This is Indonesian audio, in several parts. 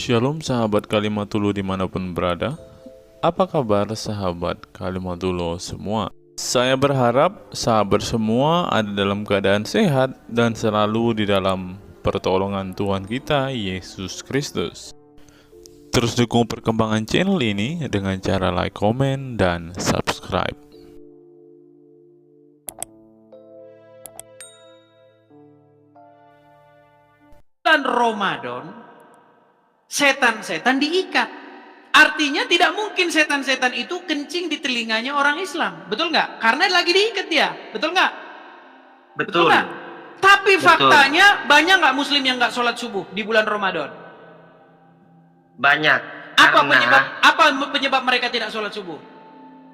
Shalom sahabat Kalimatulu dimanapun berada. Apa kabar sahabat Kalimatulu semua? Saya berharap sahabat semua ada dalam keadaan sehat dan selalu di dalam pertolongan Tuhan kita Yesus Kristus. Terus dukung perkembangan channel ini dengan cara like, komen, dan subscribe. Bulan Ramadan, setan-setan diikat. Artinya tidak mungkin setan-setan itu kencing di telinganya orang Islam. Betul nggak? Karena lagi diikat dia. Betul nggak? Betul. Nggak? Tapi Betul. faktanya banyak nggak muslim yang nggak sholat subuh di bulan Ramadan? Banyak. Apa penyebab mereka tidak sholat subuh?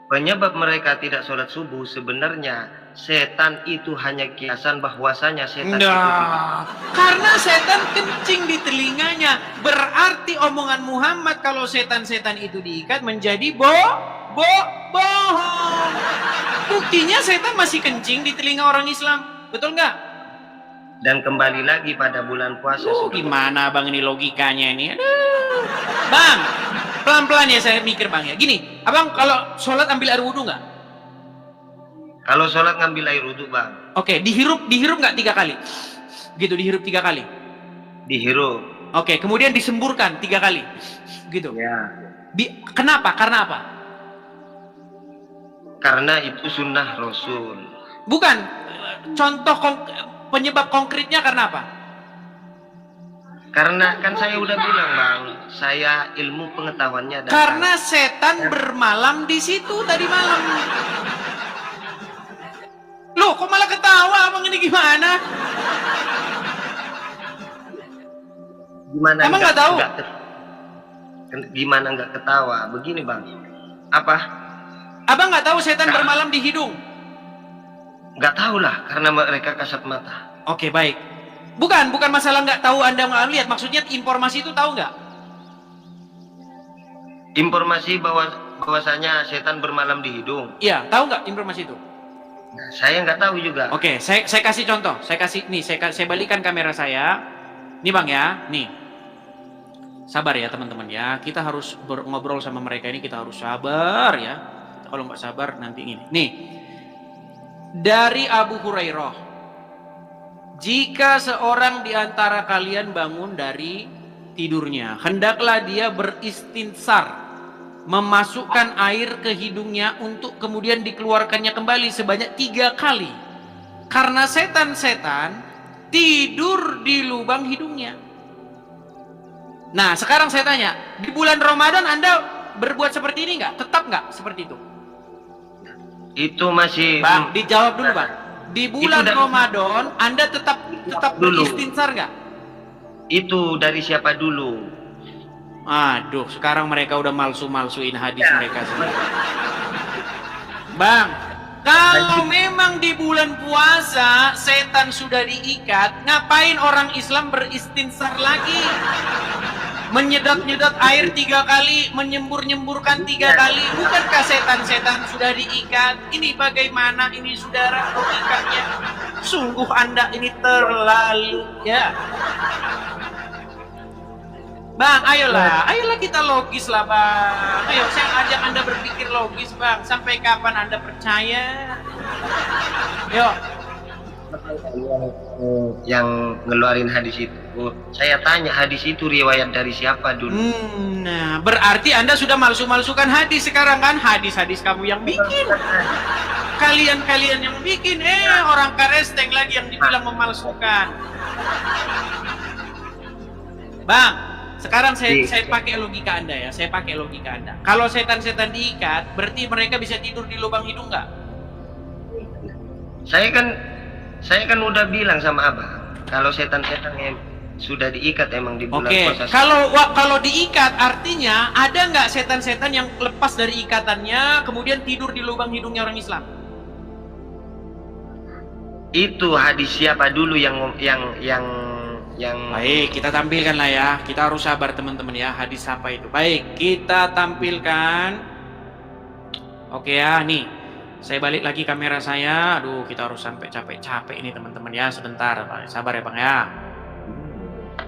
Penyebab mereka tidak sholat subuh sebenarnya setan itu hanya kiasan bahwasanya setan itu karena setan kencing di telinganya. Berarti omongan Muhammad kalau setan-setan itu diikat menjadi bohong. Buktinya setan masih kencing di telinga orang Islam. Betul nggak? Dan kembali lagi pada bulan puasa. Gimana bang ini logikanya ini? Aduh. Bang, pelan-pelan ya saya mikir bang ya. Gini, abang kalau sholat ambil air wudhu nggak? Kalau sholat ngambil air wudhu bang. Oke, dihirup nggak 3 kali? Gitu, dihirup 3 kali? Dihirup. Oke, kemudian disemburkan 3 kali? Gitu? Ya. Kenapa? Karena apa? Karena itu sunnah Rasul. Bukan, contoh penyebab konkretnya karena apa? Karena kan saya udah bilang bang, saya ilmu pengetahuannya datang. Karena setan bermalam di situ tadi malam. Loh, kok malah ketawa abang ini gimana? Gimana? Emang nggak tahu? Gimana nggak ketawa? Begini bang, apa? Abang nggak tahu setan bermalam di hidung? Nggak tahu lah, karena mereka kasat mata. Oke, baik. Bukan masalah nggak tahu Anda nggak lihat. Maksudnya informasi itu tahu nggak? Informasi bahwasanya setan bermalam di hidung. Iya, tahu nggak informasi itu? Nah, saya nggak tahu juga. Oke, saya kasih contoh. Saya balikan kamera saya. Nih bang ya, nih. Sabar ya teman-teman ya. Kita harus ngobrol sama mereka ini. Kita harus sabar ya. Kalau nggak sabar nanti ini. Nih, dari Abu Hurairah. Jika seorang di antara kalian bangun dari tidurnya, hendaklah dia beristinsar, memasukkan air ke hidungnya untuk kemudian dikeluarkannya kembali sebanyak 3 kali. Karena setan-setan tidur di lubang hidungnya. Nah, sekarang saya tanya, di bulan Ramadan Anda berbuat seperti ini nggak? Tetap nggak seperti itu? Itu masih. Bang, dijawab dulu bang. Di bulan Ramadan Anda tetap beristinsar nggak? Itu dari siapa dulu? Aduh, sekarang mereka udah malsu-malsuin hadis mereka sendiri. Bang, kalau memang di bulan puasa setan sudah diikat, ngapain orang Islam beristinsar lagi? Menyedot-nyedot air 3 kali, menyembur-nyemburkan 3 kali. Bukankah setan-setan sudah diikat? Ini bagaimana ini saudara logikanya? Sungguh Anda ini terlalu ya. Bang, ayolah kita logis lah bang. Ayo saya ajak Anda berpikir logis bang. Sampai kapan Anda percaya? Yuk. Yang ngeluarin hadis itu, saya tanya hadis itu riwayat dari siapa dulu? Nah, berarti Anda sudah malsu-malsukan hadis sekarang kan? Hadis-hadis kamu yang bikin. Kalian yang bikin. Orang karesteng lagi yang dibilang memalsukan. Bang, sekarang saya pakai logika Anda ya. Saya pakai logika Anda. Kalau setan-setan diikat, berarti mereka bisa tidur di lubang hidung nggak? Saya kan udah bilang sama abang, kalau setan-setan yang sudah diikat emang di bulan puasa. Kalau diikat artinya ada nggak setan-setan yang lepas dari ikatannya kemudian tidur di lubang hidungnya orang Islam? Itu hadis siapa dulu yang Baik, kita tampilkan lah ya. Kita harus sabar teman-teman ya. Hadis apa itu? Baik, kita tampilkan. Oke ya, nih. Saya balik lagi kamera saya. Aduh, kita harus sampai capek-capek ini teman-teman ya. Sebentar, Pak. Sabar ya, Bang ya.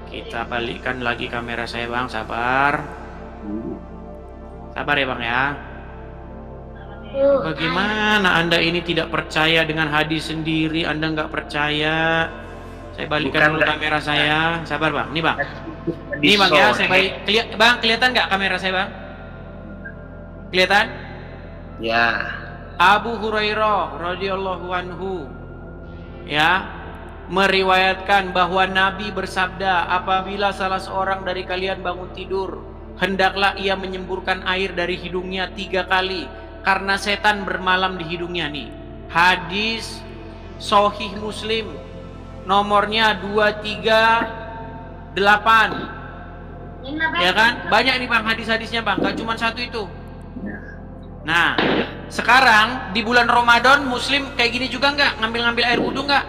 Kita balikkan lagi kamera saya bang, sabar. Sabar ya bang ya. Bagaimana Anda ini tidak percaya dengan hadis sendiri? Anda nggak percaya? Saya balikkan dulu kamera saya. Sabar bang, nih bang. Nih bang ya, saya balik. Bang, kelihatan nggak kamera saya bang? Kelihatan? Ya. Abu Hurairah radhiyallahu anhu ya meriwayatkan bahwa Nabi bersabda, apabila salah seorang dari kalian bangun tidur, hendaklah ia menyemburkan air dari hidungnya 3 kali, karena setan bermalam di hidungnya. Nih hadis Sahih Muslim nomornya 238, ya kan? Banyak nih bang hadis-hadisnya bang, gak cuma satu itu. Nah sekarang di bulan Ramadan Muslim kayak gini juga nggak, ngambil air wudhu nggak?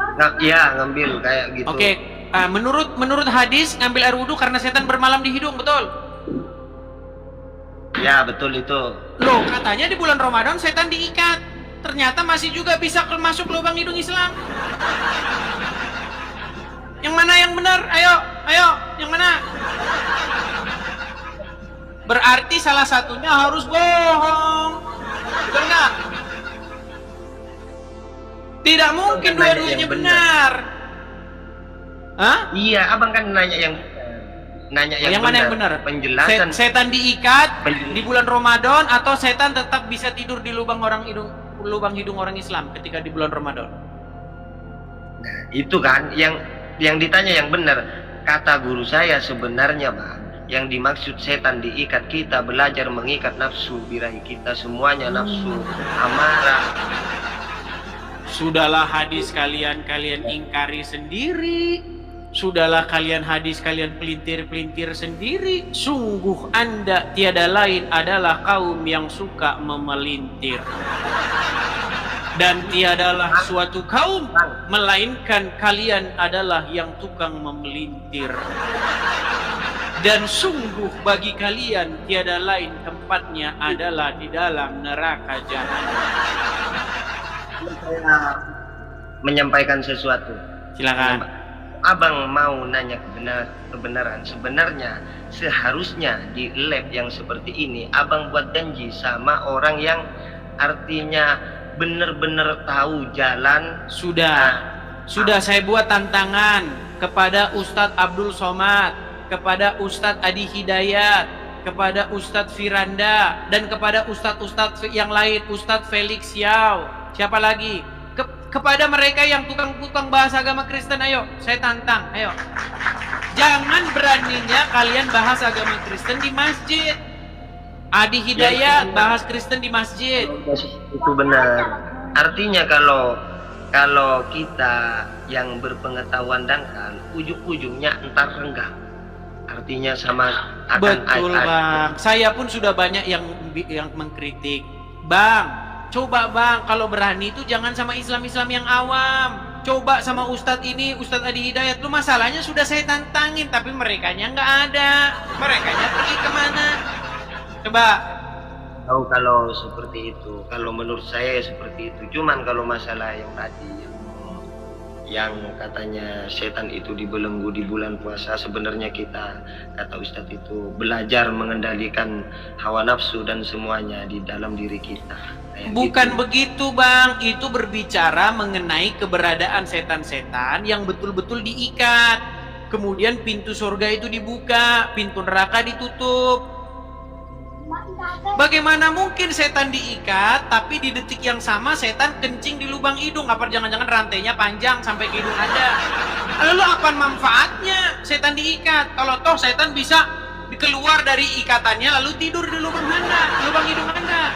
Nah, iya ngambil kayak gitu. Oke. Menurut hadis ngambil air wudhu karena setan bermalam di hidung, betul? Ya betul itu. Loh katanya di bulan Ramadan setan diikat, ternyata masih juga bisa masuk lubang hidung Islam. Yang mana yang benar? Ayo, yang mana? Berarti salah satunya harus bohong, betul nggak? Tidak mungkin dua-duanya benar. Hah? Iya, abang kan nanya yang mana yang benar? Penjelasan. Setan diikat di bulan Ramadan atau setan tetap bisa tidur di lubang hidung orang Islam ketika di bulan Ramadan? Nah, itu kan yang ditanya yang benar. Kata guru saya sebenarnya bang, yang dimaksud setan diikat, kita belajar mengikat nafsu birahi kita semuanya, nafsu amarah. Sudahlah hadis kalian ingkari sendiri. Sudahlah hadis kalian pelintir sendiri. Sungguh Anda tiada lain adalah kaum yang suka memelintir. Dan tiadalah suatu kaum melainkan kalian adalah yang tukang memelintir. Dan sungguh bagi kalian tiada lain tempatnya adalah di dalam neraka jahanam. Saya menyampaikan sesuatu. Silakan. Abang mau nanya kebenaran. Sebenarnya seharusnya di lab yang seperti ini abang buat janji sama orang yang artinya benar-benar tahu jalan. Sudah saya buat tantangan kepada Ustadz Abdul Somad, kepada Ustadz Adi Hidayat, kepada Ustadz Firanda, dan kepada Ustadz yang lain, Ustadz Felix Yao, siapa lagi? Kepada mereka yang tukang bahasa agama Kristen, ayo, saya tantang, ayo. Jangan beraninya kalian bahas agama Kristen di masjid. Adi Hidayat bahas Kristen di masjid. Itu benar. Artinya kalau kita yang berpengetahuan dangkal, ujung-ujungnya entar renggang. Artinya sama akan betul bang. Saya pun sudah banyak yang mengkritik. Bang, coba bang, kalau berani itu jangan sama Islam yang awam. Coba sama Ustadz ini, Ustadz Adi Hidayat. Lu masalahnya sudah saya tantangin, tapi merekanya nggak ada. Merekanya pergi kemana? Coba. Tahu kalau seperti itu. Kalau menurut saya seperti itu. Cuman kalau masalah yang tadi yang katanya setan itu dibelenggu di bulan puasa, sebenarnya kita, kata Ustadz itu, belajar mengendalikan hawa nafsu dan semuanya di dalam diri kita. Bukan begitu bang, itu berbicara mengenai keberadaan setan-setan yang betul-betul diikat. Kemudian pintu surga itu dibuka, pintu neraka ditutup. Bagaimana mungkin setan diikat, tapi di detik yang sama setan kencing di lubang hidung? Apa jangan-jangan rantainya panjang sampai ke hidung Anda? Lalu apa manfaatnya setan diikat? Kalau toh setan bisa keluar dari ikatannya lalu tidur di lubang hidung Anda.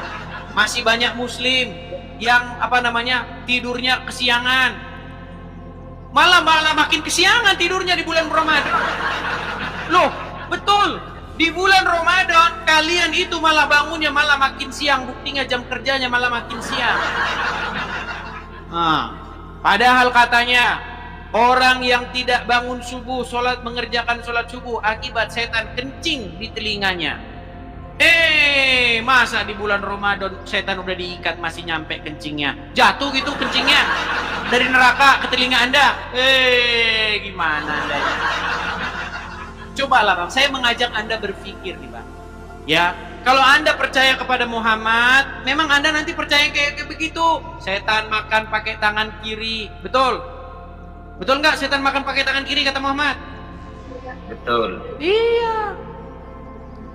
Masih banyak muslim yang tidurnya kesiangan. Malah makin kesiangan tidurnya di bulan Ramadan. Loh, betul. Di bulan Ramadan kalian itu malah bangunnya malah makin siang, buktinya jam kerjanya malah makin siang. Padahal katanya orang yang tidak bangun subuh, mengerjakan sholat subuh akibat setan kencing di telinganya. Masa di bulan Ramadan setan udah diikat masih nyampe kencingnya? Jatuh gitu kencingnya dari neraka ke telinga Anda. Gimana Anda ya? Cobalah Bang, saya mengajak Anda berpikir nih Bang. Ya, kalau Anda percaya kepada Muhammad, memang Anda nanti percaya kayak begitu. Setan makan pakai tangan kiri, betul? Betul nggak setan makan pakai tangan kiri kata Muhammad? Betul. Iya.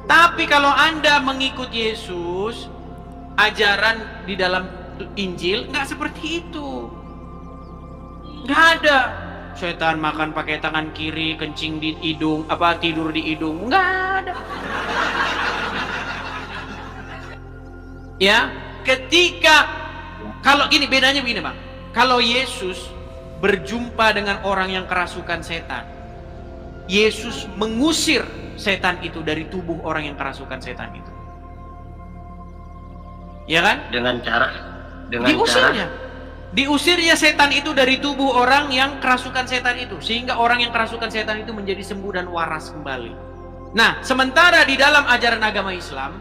Tapi kalau Anda mengikut Yesus, ajaran di dalam Injil nggak seperti itu. Nggak ada. Setan makan pakai tangan kiri, kencing di hidung, tidur di hidung. Nggak ada. Ya, kalau gini bedanya begini Bang. Kalau Yesus berjumpa dengan orang yang kerasukan setan, Yesus mengusir setan itu dari tubuh orang yang kerasukan setan itu. Ya kan? Dengan cara diusirnya setan itu dari tubuh orang yang kerasukan setan itu, sehingga orang yang kerasukan setan itu menjadi sembuh dan waras kembali. Nah, sementara di dalam ajaran agama Islam,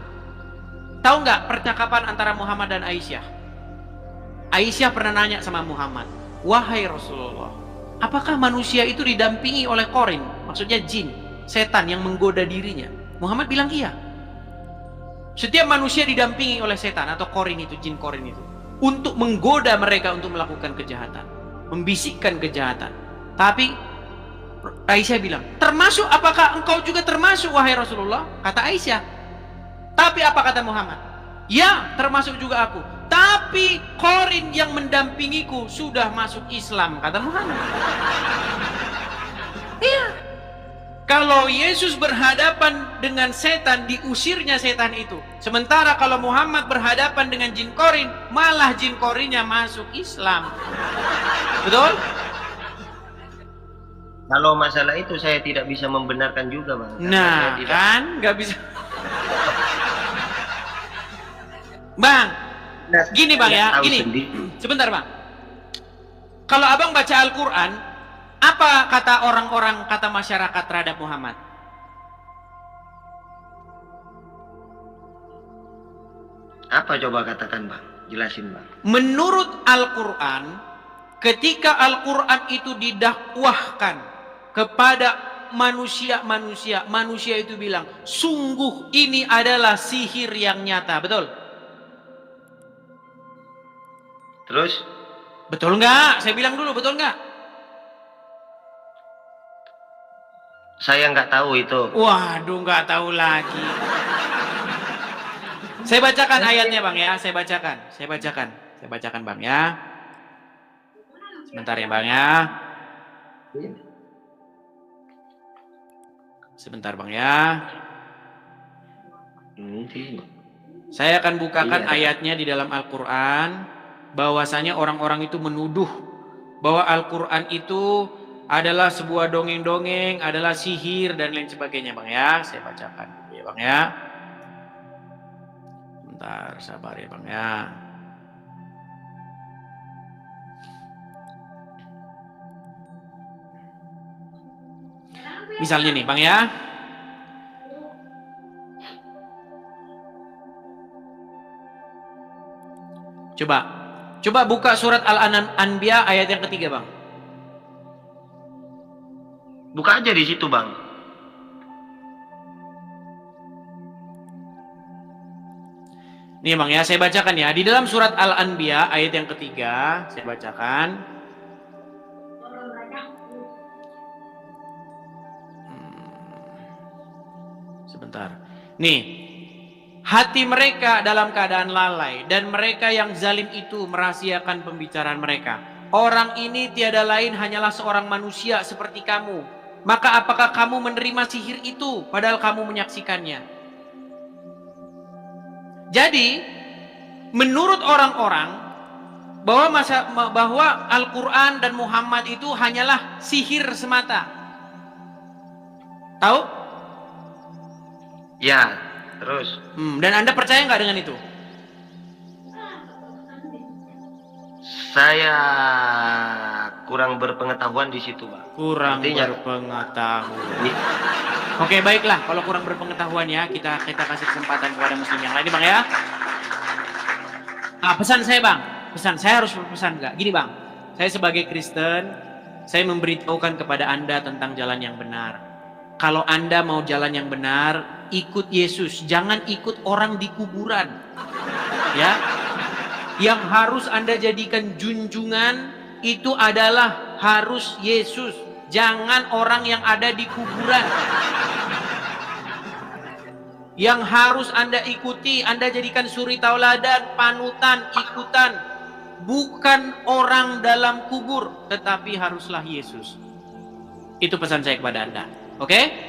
tahu nggak percakapan antara Muhammad dan Aisyah? Aisyah pernah nanya sama Muhammad, "Wahai Rasulullah, apakah manusia itu didampingi oleh korin?" Maksudnya jin, setan yang menggoda dirinya. Muhammad bilang iya. Setiap manusia didampingi oleh setan atau korin itu, jin korin itu, untuk menggoda mereka untuk melakukan kejahatan, membisikkan kejahatan. Tapi Aisyah bilang, apakah engkau juga termasuk wahai Rasulullah? Kata Aisyah. Tapi apa kata Muhammad? Ya, termasuk juga aku. Tapi korin yang mendampingiku sudah masuk Islam, kata Muhammad. Iya. Kalau Yesus berhadapan dengan setan, diusirnya setan itu. Sementara kalau Muhammad berhadapan dengan jin korin, malah jin korinnya masuk Islam. Betul? Kalau masalah itu saya tidak bisa membenarkan juga Bang. Nah, kan nggak bisa. Bang, gini Bang ya, gini. Sebentar Bang. Kalau Abang baca Al-Quran, apa kata orang-orang, kata masyarakat terhadap Muhammad? Apa coba katakan Bang? Jelasin Bang. Menurut Al-Quran, ketika Al-Quran itu didakwahkan kepada manusia itu bilang, sungguh ini adalah sihir yang nyata, betul? Terus? Betul nggak? Saya bilang dulu, betul nggak? Saya nggak tahu itu. Waduh, nggak tahu lagi. Saya bacakan ayatnya Bang ya, saya bacakan Bang ya. Sebentar ya Bang ya. Sebentar Bang ya. Saya akan bukakan ayatnya di dalam Al-Quran. Bahwasanya orang-orang itu menuduh bahwa Al-Quran itu adalah sebuah dongeng-dongeng, adalah sihir dan lain sebagainya Bang ya. Saya bacakan dulu ya Bang ya. Bentar, sabar ya Bang ya. Misalnya nih Bang ya. Coba buka surat Al-Anbiya ayat yang ketiga Bang. Buka aja di situ Bang. Nih Bang ya, saya bacakan ya. Di dalam surat Al-Anbiya ayat yang ketiga, saya bacakan. Sebentar. Nih. Hati mereka dalam keadaan lalai, dan mereka yang zalim itu merahasiakan pembicaraan mereka. Orang ini tiada lain hanyalah seorang manusia seperti kamu. Maka apakah kamu menerima sihir itu padahal kamu menyaksikannya? Jadi menurut orang-orang bahwa Al-Quran dan Muhammad itu hanyalah sihir semata. Tahu? Ya. Terus? Dan Anda percaya nggak dengan itu? Saya kurang berpengetahuan di situ, Pak. Kurang berpengetahuan. Oke, baiklah. Kalau kurang berpengetahuan ya, kita kasih kesempatan kepada muslim yang lain, Bang ya. Pesan saya, Bang. Pesan saya harus berpesan enggak? Gini, Bang. Saya sebagai Kristen, saya memberitahukan kepada Anda tentang jalan yang benar. Kalau Anda mau jalan yang benar, ikut Yesus, jangan ikut orang di kuburan. Ya. Yang harus Anda jadikan junjungan itu adalah harus Yesus, jangan orang yang ada di kuburan. Yang harus Anda ikuti, Anda jadikan suri tauladan, panutan, ikutan, bukan orang dalam kubur, tetapi haruslah Yesus. Itu pesan saya kepada Anda. Oke?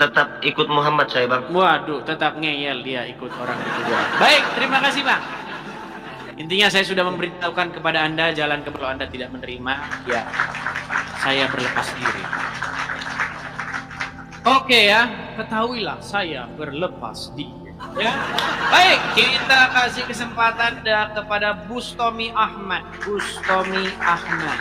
Tetap ikut Muhammad saya, Bang. Waduh, tetap ngeyel dia ikut orang di kuburan. Baik, terima kasih, Bang. Intinya saya sudah memberitahukan kepada Anda jalan ke, kalau Anda tidak menerima, ya saya berlepas diri. Oke ya, ketahuilah saya berlepas diri. Ya. Baik, kita kasih kesempatan kepada Bustomi Ahmad. Bustomi Ahmad.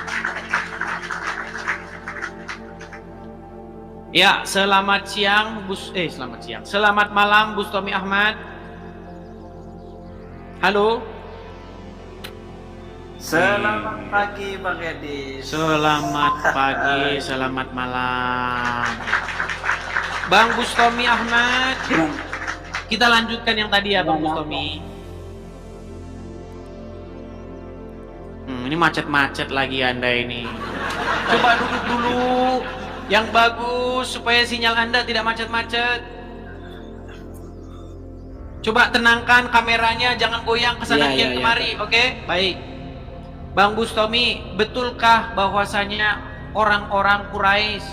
Ya, selamat siang, selamat siang. Selamat malam, Bustomi Ahmad. Halo. Selamat pagi Bang Edi. Selamat pagi, selamat malam. Bang Bustomi Ahmad. Kita lanjutkan yang tadi ya, Bang Bustomi. Ini macet-macet lagi Anda ini. Coba duduk dulu yang bagus supaya sinyal Anda tidak macet-macet. Coba tenangkan kameranya, jangan goyang ke sana kemari, oke? Baik. Bang Bustomi, betulkah bahwasanya orang-orang Quraisy,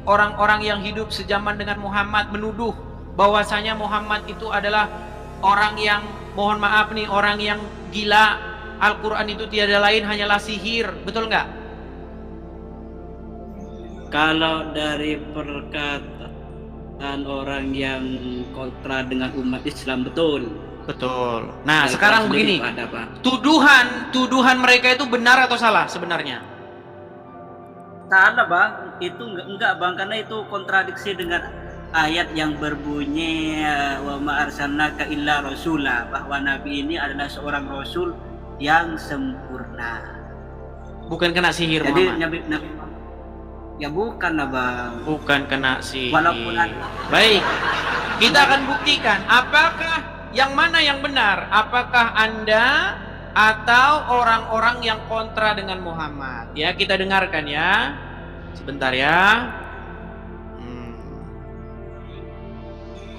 orang-orang yang hidup sejaman dengan Muhammad menuduh bahwasanya Muhammad itu adalah orang yang, mohon maaf nih, orang yang gila, Al-Quran itu tiada lain hanyalah sihir, betul nggak? Kalau dari perkataan orang yang kontra dengan umat Islam, betul. Betul. Nah, Dari sekarang begini, ada, Pak. tuduhan mereka itu benar atau salah sebenarnya? Salah Bang, itu enggak Bang, karena itu kontradiksi dengan ayat yang berbunyi wa ma arsalnaka illa rasula, bahwa Nabi ini adalah seorang rasul yang sempurna. Bukan kena sihir, Jadi Muhammad. Nabi ya bukan lah Bang. Bukan kena sihir. Walaupun Baik, kita akan buktikan apakah yang mana yang benar, apakah Anda atau orang-orang yang kontra dengan Muhammad. Ya, kita dengarkan ya. Sebentar ya.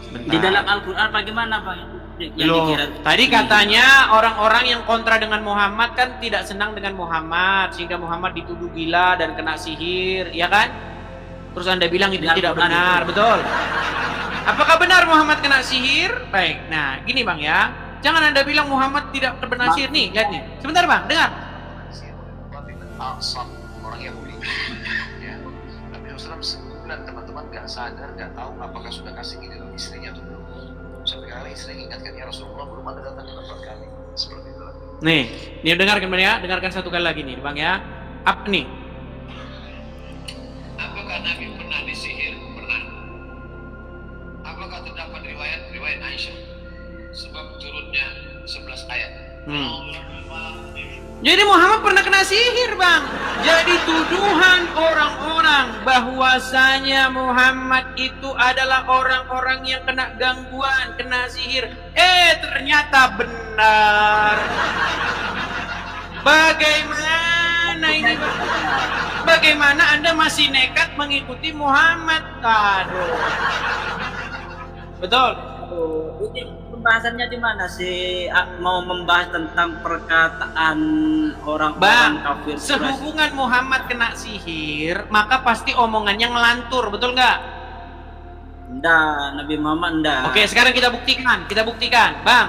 Sebentar. Di dalam Al-Quran bagaimana Bang? Loh, tadi katanya orang-orang yang kontra dengan Muhammad kan tidak senang dengan Muhammad, sehingga Muhammad dituduh gila dan kena sihir, ya kan? Terus Anda bilang itu tidak benar, betul? Apakah benar Muhammad kena sihir? Baik, nah gini Bang ya, jangan Anda bilang Muhammad tidak terkena sihir nih, lihat nih. Sebentar Bang, dengar. Orang Yahudi, ya. Nabi Muhammad sebulan teman-teman nggak sadar, nggak tahu apakah sudah kasih gini dalam istrinya atau belum. Sampai kali istri ingatkan ya Rasulullah belum ada datang ke tempat kami. Seperti itu. Nih dengarkan Bang ya, dengarkan satu kali lagi nih Bang ya. Apa nih? Apakah Nabi pernah disihir? Pernah. Apakah terdapat riwayat Aisyah? Sebab turunnya 11 ayat. Jadi Muhammad pernah kena sihir Bang. Jadi tuduhan orang-orang bahwasanya Muhammad itu adalah orang-orang yang kena gangguan, kena sihir. Ternyata benar. Bagaimana ini Bang? Bagaimana Anda masih nekat mengikuti Muhammad? Aduh. Betul. Ini pembahasannya di mana sih? Mau membahas tentang perkataan orang-orang kafir. Sehubungan Muhammad kena sihir, maka pasti omongannya ngelantur, betul nggak? Enggak, Nabi Muhammad enggak. Oke, sekarang kita buktikan, Bang.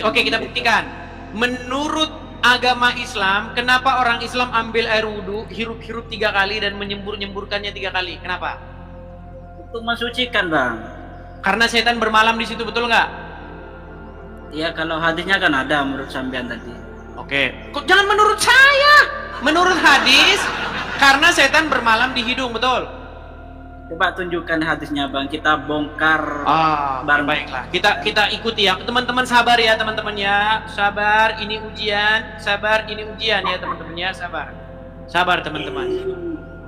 Oke, kita buktikan. Menurut agama Islam, kenapa orang Islam ambil air wudhu, hirup-hirup 3 kali dan menyembur-nyemburkannya 3 kali? Kenapa? Untuk mensucikan Bang. Karena setan bermalam di situ, betul nggak? Ya kalau hadisnya kan ada menurut sampean tadi. Oke, kok jangan menurut saya. Menurut hadis, karena setan bermalam di hidung, betul? Coba tunjukkan hadisnya bang, kita bongkar Bareng. Baiklah, kita ikuti ya teman-teman, sabar ya teman-teman ya, sabar, ini ujian, sabar, ini ujian ya teman-teman ya, sabar teman-teman.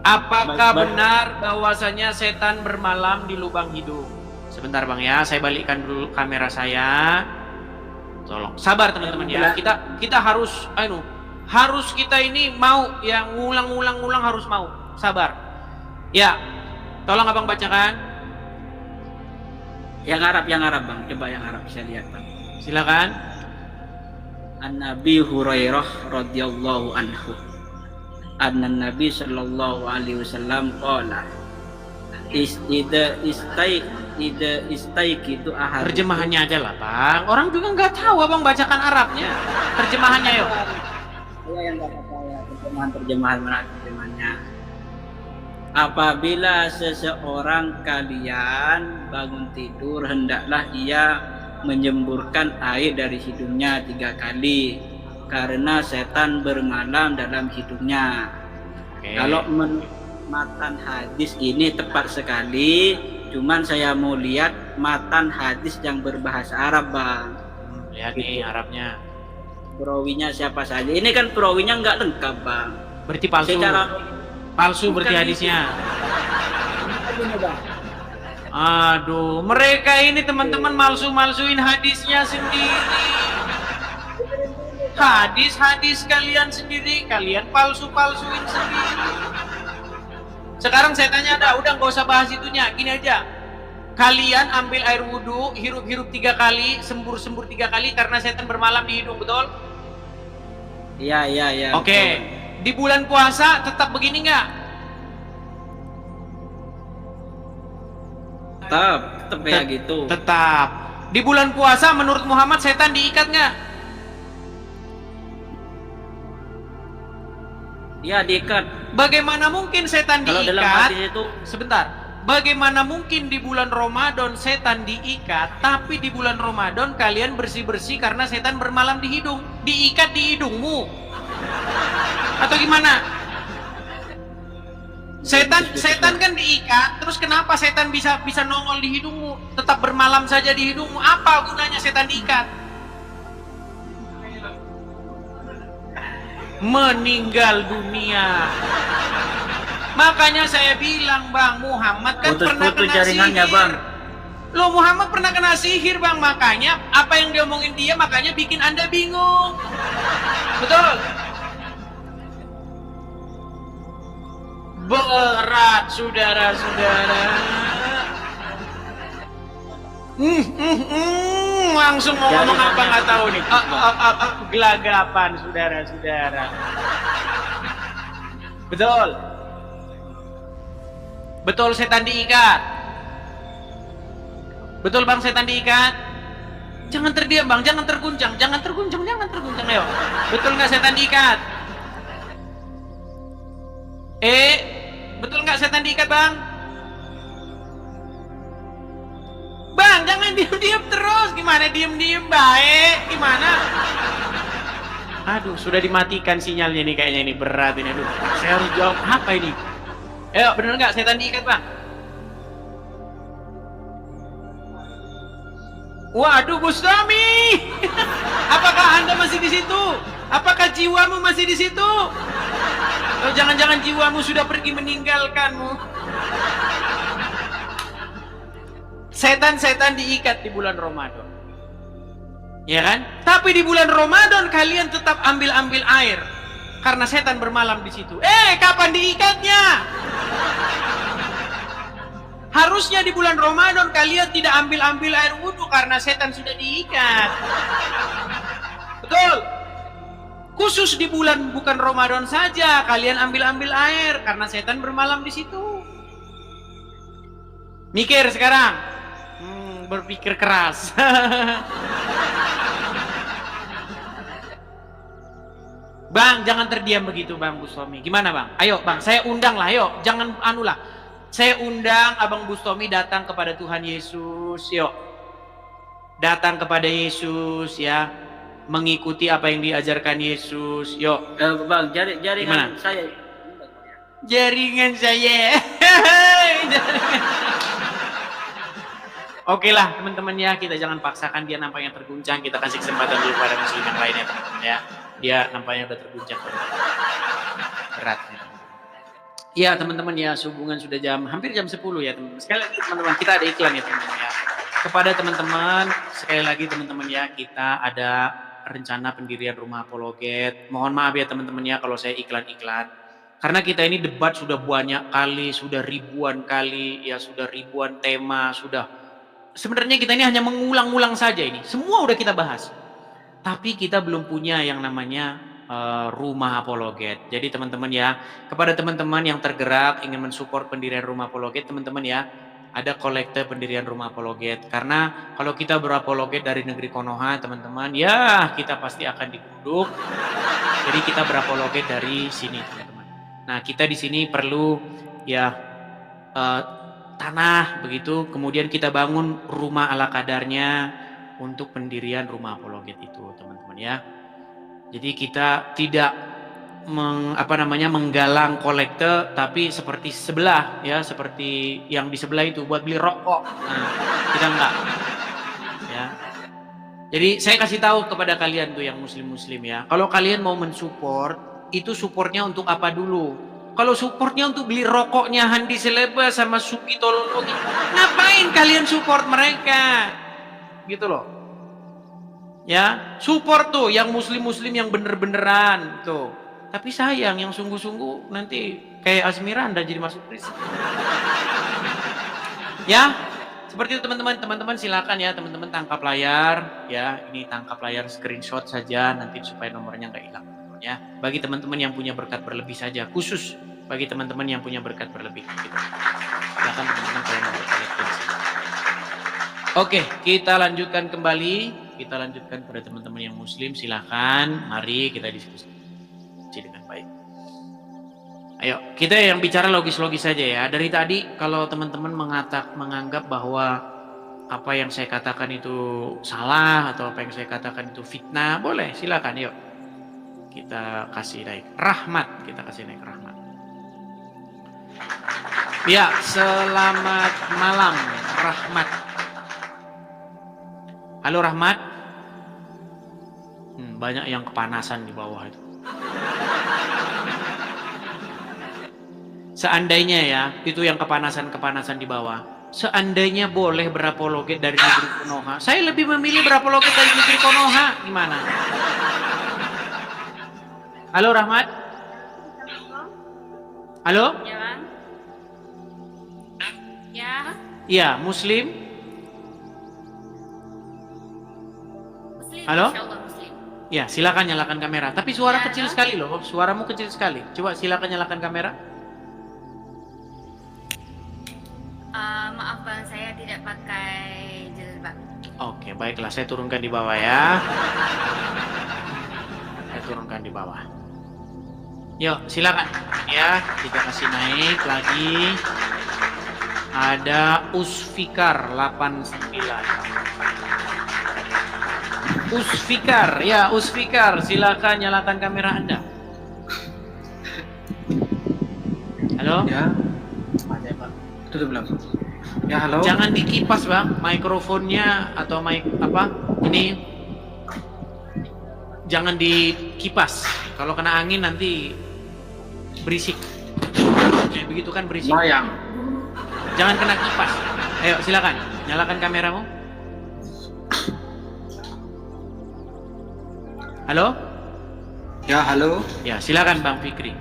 Apakah benar bahwasanya setan bermalam di lubang hidung? Sebentar bang ya, saya balikkan dulu kamera saya, tolong sabar teman-teman ya, kita harus kita ini mau yang ngulang harus mau sabar ya. Tolong abang bacakan. Yang Arab bang, coba yang Arab saya lihat bang. Silakan. An-Nabi Hurairah radhiyallahu anhu. An-Nabi sallallahu alaihi wasallam qala istaiqidu ahad. Terjemahannya aja lah bang. Orang juga nggak tahu abang bacakan Arabnya. Terjemahannya yuk. Saya yang nggak apa ya terjemahannya. Apabila seseorang kalian bangun tidur, hendaklah ia menyemburkan air dari hidungnya 3 kali, karena setan bermalam dalam hidungnya. Kalau menurut matan hadis ini tepat sekali, cuman saya mau lihat matan hadis yang berbahasa Arab bang. Lihat nih Arabnya. Perawinya siapa saja? Ini kan perawinya nggak lengkap bang. Berarti palsu. Palsu berarti hadisnya. Aduh, mereka ini teman-teman malsu-malsuin hadisnya sendiri. Hadis kalian sendiri, kalian palsu-palsuin sendiri. Sekarang saya tanya udah nggak usah bahas itunya, gini aja. Kalian ambil air wudhu, hirup-hirup 3 kali, sembur-sembur 3 kali karena setan bermalam di hidung, betul? Iya. Oke. Di bulan puasa tetap begini nggak? Tetap ya gitu. Tetap. Di bulan puasa menurut Muhammad setan diikat nggak? Iya diikat. Bagaimana mungkin setan Kalau diikat? dalam hadis itu sebentar. Bagaimana mungkin di bulan Ramadan setan diikat, tapi di bulan Ramadan kalian bersih-bersih karena setan bermalam di hidung? Diikat di hidungmu. Atau gimana? Setan kan diikat, terus kenapa setan bisa nongol di hidungmu, tetap bermalam saja di hidungmu? Apa gunanya setan diikat? Meninggal dunia. Makanya saya bilang bang, Muhammad kan pernah kena jaringannya sihir. bang. Loh Muhammad pernah kena sihir bang, makanya apa yang diomongin dia makanya bikin Anda bingung. Betul. Berat saudara-saudara. Langsung mau ngomong apa nggak tahu nih. Gelagapan saudara-saudara. Betul setan diikat. Betul bang, setan diikat. Jangan terdiam bang, jangan terguncang. Ayo. Betul nggak setan diikat? Betul nggak setan diikat bang? Bang, jangan diem-diem terus. Gimana diem-diem baik? Gimana? Aduh, sudah dimatikan sinyalnya nih kayaknya, ini berat ini. Aduh, saya harus jawab apa ini? Ayo, bener nggak setan diikat bang? Waduh, Bustami, apakah Anda masih di situ? Apakah jiwamu masih di situ? Oh, jangan-jangan jiwamu sudah pergi meninggalkanmu. Setan-setan diikat di bulan Ramadan, ya kan? Tapi di bulan Ramadan kalian tetap ambil air karena setan bermalam di situ. Kapan diikatnya? Harusnya di bulan Ramadan kalian tidak ambil air wudhu karena setan sudah diikat. Betul. Khusus di bulan bukan Ramadan saja kalian ambil air karena setan bermalam di situ. Mikir sekarang. Berpikir keras. Bang, jangan terdiam begitu Bang Bustami. Gimana Bang? Ayo Bang, saya undang lah, ayo. Jangan anulah. Saya undang Abang Bustami datang kepada Tuhan Yesus, yuk. Datang kepada Yesus ya. Mengikuti apa yang diajarkan Yesus, yuk. Bang, jaringan saya. Jaringan saya. Jaringan Oke lah teman-teman ya, kita jangan paksakan dia nampaknya terguncang. Kita kasih kesempatan dulu pada muslim yang lainnya teman-teman ya. Dia nampaknya udah terguncang. Berat ya. Iya teman-teman ya, sehubungan sudah hampir jam 10 ya teman-teman. Sekali lagi teman-teman, kita ada iklan ya teman-teman ya. Kepada teman-teman, sekali lagi teman-teman ya, kita ada rencana pendirian rumah apologet. Mohon maaf ya teman-teman ya kalau saya iklan-iklan. Karena kita ini debat sudah banyak kali, sudah ribuan kali, ya sudah ribuan tema, sudah. Sebenarnya kita ini hanya mengulang-ulang saja ini. Semua udah kita bahas. Tapi kita belum punya yang namanya rumah apologet. Jadi teman-teman ya, kepada teman-teman yang tergerak ingin mensupport pendirian rumah apologet, teman-teman ya, ada kolekte pendirian rumah apologet. Karena kalau kita berapologet dari negeri Konoha, teman-teman, ya kita pasti akan digunduk. Jadi kita berapologet dari sini, teman-teman. Nah, kita di sini perlu ya tanah begitu, kemudian kita bangun rumah ala kadarnya untuk pendirian rumah apologet itu, teman-teman ya. Jadi kita tidak menggalang kolekte, tapi seperti sebelah ya, seperti yang di sebelah itu buat beli rokok. Nah, kita enggak. Ya. Jadi saya kasih tahu kepada kalian tuh yang muslim-muslim ya, kalau kalian mau mensupport, itu supportnya untuk apa dulu? Kalau supportnya untuk beli rokoknya Handi Seleba sama Suki Tolologi, ngapain kalian support mereka? Gitu loh. Ya, support tuh yang muslim-muslim yang bener-beneran tuh. Tapi sayang yang sungguh-sungguh nanti kayak Asmiranda jadi masuk Kristen. Ya, seperti itu teman-teman. Teman-teman silakan ya, teman-teman tangkap layar ya. Ini tangkap layar screenshot saja nanti supaya nomornya nggak hilang. Ya, bagi teman-teman yang punya berkat berlebih saja, khusus bagi teman-teman yang punya berkat berlebih gitu. Silakan teman-teman kalau mau berkolektif. Oke, kita lanjutkan kembali. Kita lanjutkan pada teman-teman yang muslim, silakan. Mari kita diskusi dengan baik. Ayo, kita yang bicara logis-logis saja ya. Dari tadi kalau teman-teman menganggap bahwa apa yang saya katakan itu salah atau apa yang saya katakan itu fitnah, boleh, silakan yuk. Kita kasih naik rahmat, kita kasih naik rahmat. Ya, selamat malam Rahmat. Halo Rahmat. Banyak yang kepanasan di bawah itu. Seandainya ya, itu yang kepanasan di bawah. Seandainya boleh berapologet dari negeri Konoha, saya lebih memilih berapologet dari negeri Konoha. Gimana? Halo Rahmat. Halo? Ya, Bang. Ya. Iya, Muslim. Muslim. Halo? Insyaallah Muslim. Ya, silakan nyalakan kamera. Tapi suara Ya, kecil halo? sekali loh. Suaramu kecil sekali. Coba silakan nyalakan kamera. Maaf Bang, saya tidak pakai jilbab. Oke, baiklah. Saya turunkan di bawah ya. Saya turunkan di bawah. Yuk, silakan. Ya, kita kasih naik lagi. Ada Usfikar 89. Usfikar, ya Usfikar, silakan nyalakan kamera Anda. Halo? Ya, ada Pak. Itu belum. Ya halo. Jangan dikipas Bang, mikrofonnya atau mic apa? Ini jangan dikipas. Kalau kena angin nanti berisik. Kayak begitu kan berisik. Mayang. Jangan kena kipas. Ayo silakan, nyalakan kameramu. Halo? Ya halo. Ya, silakan Bang Fikri.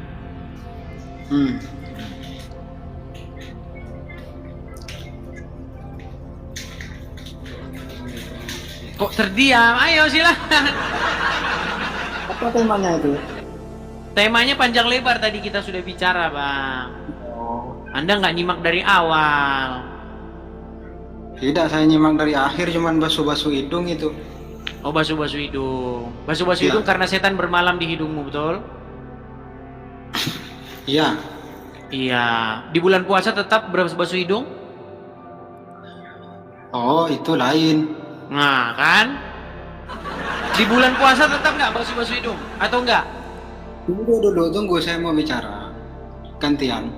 Kok terdiam? Ayo silakan. Apa temanya itu? Temanya panjang lebar tadi kita sudah bicara, Bang. Oh, Anda nggak nyimak dari awal. tidak, saya nyimak dari akhir, cuman basuh-basuh hidung itu. Oh, basuh-basuh hidung. Basuh-basuh Ya. hidung karena setan bermalam di hidungmu, betul? Iya. Iya. Di bulan puasa tetap basuh hidung? Oh, itu lain. Nah, kan? Di bulan puasa tetap nggak basuh-basuh hidung? Atau enggak? Tunggu, saya mau bicara. Gantian.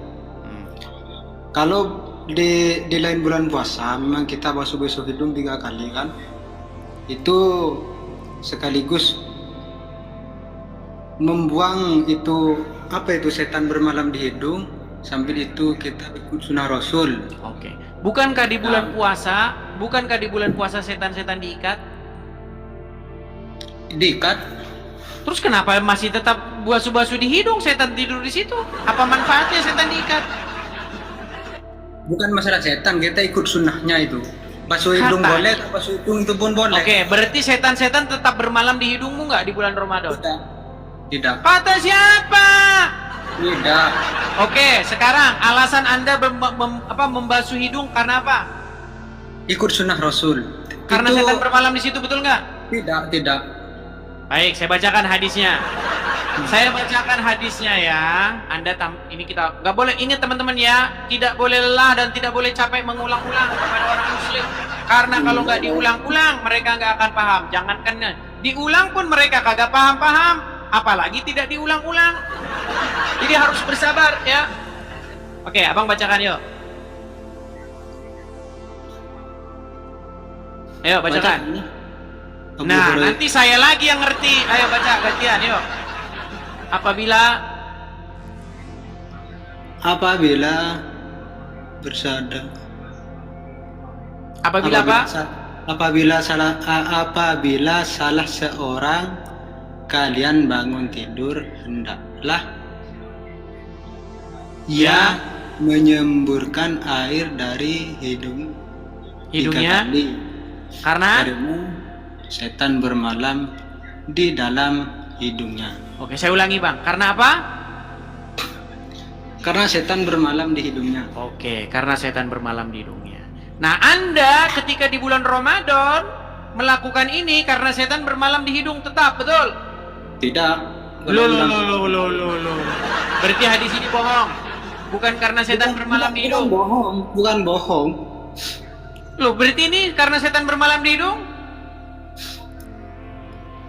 Kalau di lain bulan puasa memang kita basuh-basuh hidung 3 kali kan, itu sekaligus membuang itu apa itu setan bermalam di hidung, sambil itu kita ikut sunnah Rasul. Oke. Bukankah di bulan puasa setan-setan diikat? Diikat. Terus kenapa masih tetap basuh-basuh di hidung, setan tidur di situ? Apa manfaatnya setan diikat? Bukan masalah setan, kita ikut sunnahnya itu. Basuh hidung Kata. boleh, basuh hidung itu pun boleh. Oke, berarti setan-setan tetap bermalam di hidungmu nggak di bulan Ramadan? Tidak. Kata siapa? Tidak. Oke, sekarang alasan Anda membasuh hidung karena apa? Ikut sunnah Rasul. Karena Itu- setan bermalam di situ, betul nggak? Tidak. Baik, saya bacakan hadisnya. Saya bacakan hadisnya ya. Ini kita nggak boleh, ingat teman-teman ya, tidak boleh lelah dan tidak boleh capek mengulang-ulang kepada orang muslim. Karena kalau nggak diulang-ulang, mereka nggak akan paham. Jangankan diulang pun mereka kagak paham-paham, apalagi tidak diulang-ulang. Jadi harus bersabar ya. Oke, abang bacakan yuk. Ayo bacakan. Abu Nah, Hurairah. nanti saya lagi yang ngerti. Ayo baca gantian, yuk. Apabila Bersadar. apabila apa? Apabila salah seorang kalian bangun tidur, hendaklah Ya. ia menyemburkan air dari Hidungnya 3 kali, karena karena setan bermalam di dalam hidungnya. Oke, saya ulangi, Bang. Karena apa? Karena setan bermalam di hidungnya. Oke, karena setan bermalam di hidungnya. Nah, Anda ketika di bulan Ramadan melakukan ini karena setan bermalam di hidung tetap, betul? Tidak. Loh. Berarti hadis ini bohong. Bukan karena setan bermalam di hidung. Bukan bohong. Loh, berarti ini karena setan bermalam di hidung?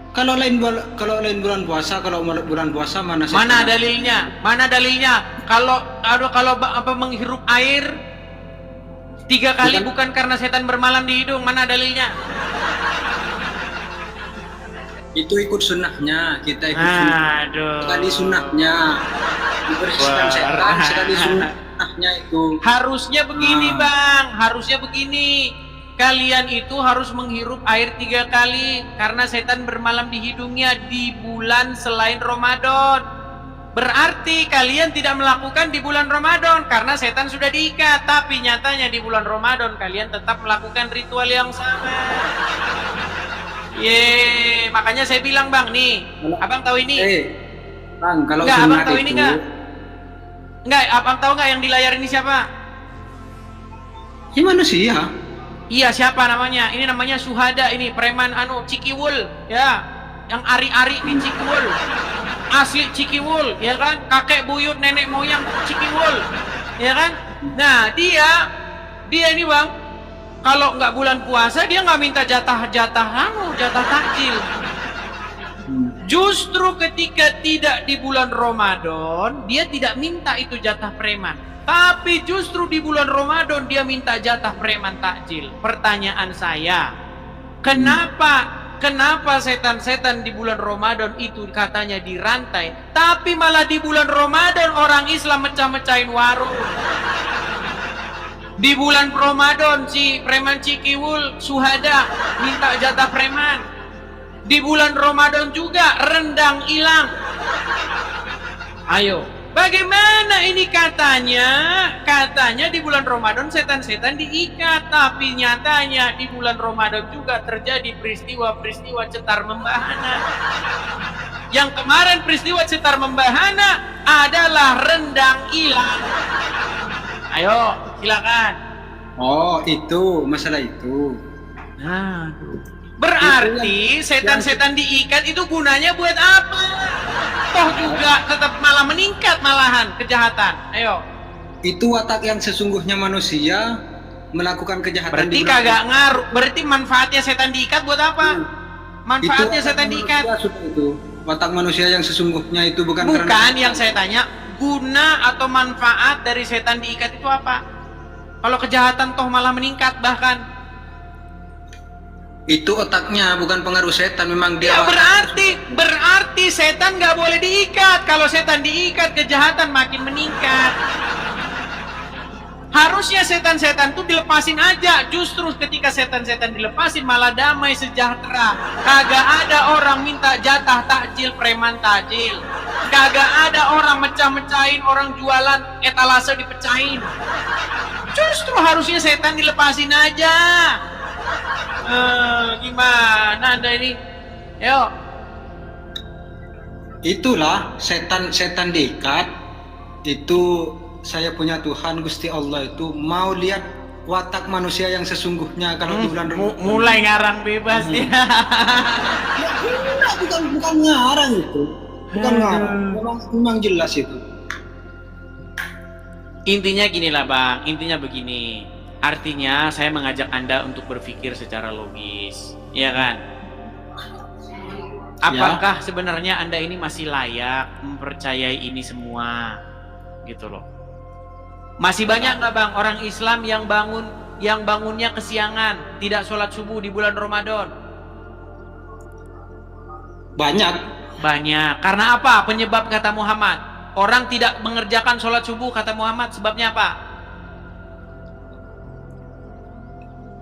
Kalau lain bulan puasa, bulan puasa mana setan? Mana dalilnya? Kalau menghirup air 3 kali bukan karena setan bermalam di hidung, mana dalilnya? Itu ikut sunnahnya, kita ikut sunnah. Aduh. Sekali sunnahnya dibersihkan setan, sekali sunnahnya itu. Harusnya begini, Bang. Harusnya begini. Kalian itu harus menghirup air 3 kali karena setan bermalam di hidungnya di bulan selain Ramadan. Berarti kalian tidak melakukan di bulan Ramadan karena setan sudah diikat. Tapi nyatanya di bulan Ramadan kalian tetap melakukan ritual yang sama. Makanya saya bilang, Bang, nih, Abang tahu ini? Bang, kalau Enggak, sunnah Abang tahu ini itu, Enggak, Abang tahu nggak yang di layar ini siapa? ini manusia. Iya, siapa namanya? Ini namanya Suhada, ini preman Cikiwul, ya. Yang ari-ari di Cikiwul. Asli Cikiwul, ya kan? Kakek buyut nenek moyang Cikiwul. Ya kan? Nah, dia ini, Bang, kalau nggak bulan puasa dia nggak minta jatah takjil. Justru ketika tidak di bulan Ramadan, dia tidak minta itu jatah preman. Tapi justru di bulan Ramadan dia minta jatah preman takjil. Pertanyaan saya, kenapa setan-setan di bulan Ramadan itu katanya dirantai, tapi malah di bulan Ramadan orang Islam mecah-mecahin warung? Di bulan Ramadan si preman Cikiwul Suhada minta jatah preman. Di bulan Ramadan juga rendang hilang. Ayo, bagaimana ini katanya di bulan Ramadan setan-setan diikat, tapi nyatanya di bulan Ramadan juga terjadi peristiwa-peristiwa cetar membahana. Yang kemarin peristiwa cetar membahana adalah rendang hilang. Ayo, silakan. Oh, itu masalah itu. Nah, berarti setan-setan diikat itu gunanya buat apa? Toh juga tetap malah meningkat malahan kejahatan. Ayo. Itu watak yang sesungguhnya manusia melakukan kejahatan. Berarti di bulan kagak ngaruh. Berarti manfaatnya setan diikat buat apa? Manfaatnya Itu setan watak diikat. manusia sudah itu. Watak manusia yang sesungguhnya itu bukan Bukan yang saya tanya, guna atau manfaat dari setan diikat itu apa? Kalau kejahatan toh malah meningkat bahkan. Itu otaknya, bukan pengaruh setan. Memang dia. Ya berarti setan nggak boleh diikat. Kalau setan diikat, kejahatan makin meningkat. Harusnya setan-setan tuh dilepasin aja. Justru ketika setan-setan dilepasin malah damai sejahtera. Kagak ada orang minta jatah takjil, preman takjil. Kagak ada orang mecah-mecahin, orang jualan etalase dipecahin. Justru harusnya setan dilepasin aja. Gimana Anda ini? Yuk. Itulah setan diikat. Itu saya punya Tuhan Gusti Allah itu mau lihat watak manusia yang sesungguhnya kalau di bulan Ramadan. Mulai ngarang bebas dia. Bukan ngarang itu. Bukan ngarang. Memang jelas itu. Intinya ginilah Bang, intinya begini. Artinya saya mengajak Anda untuk berpikir secara logis, ya kan? Apakah sebenarnya Anda ini masih layak mempercayai ini semua? Gitu loh. Masih banyak nggak Bang orang Islam yang bangunnya kesiangan, tidak sholat subuh di bulan Ramadan? Banyak. Karena apa? Penyebab kata Muhammad. Orang tidak mengerjakan sholat subuh kata Muhammad, sebabnya apa?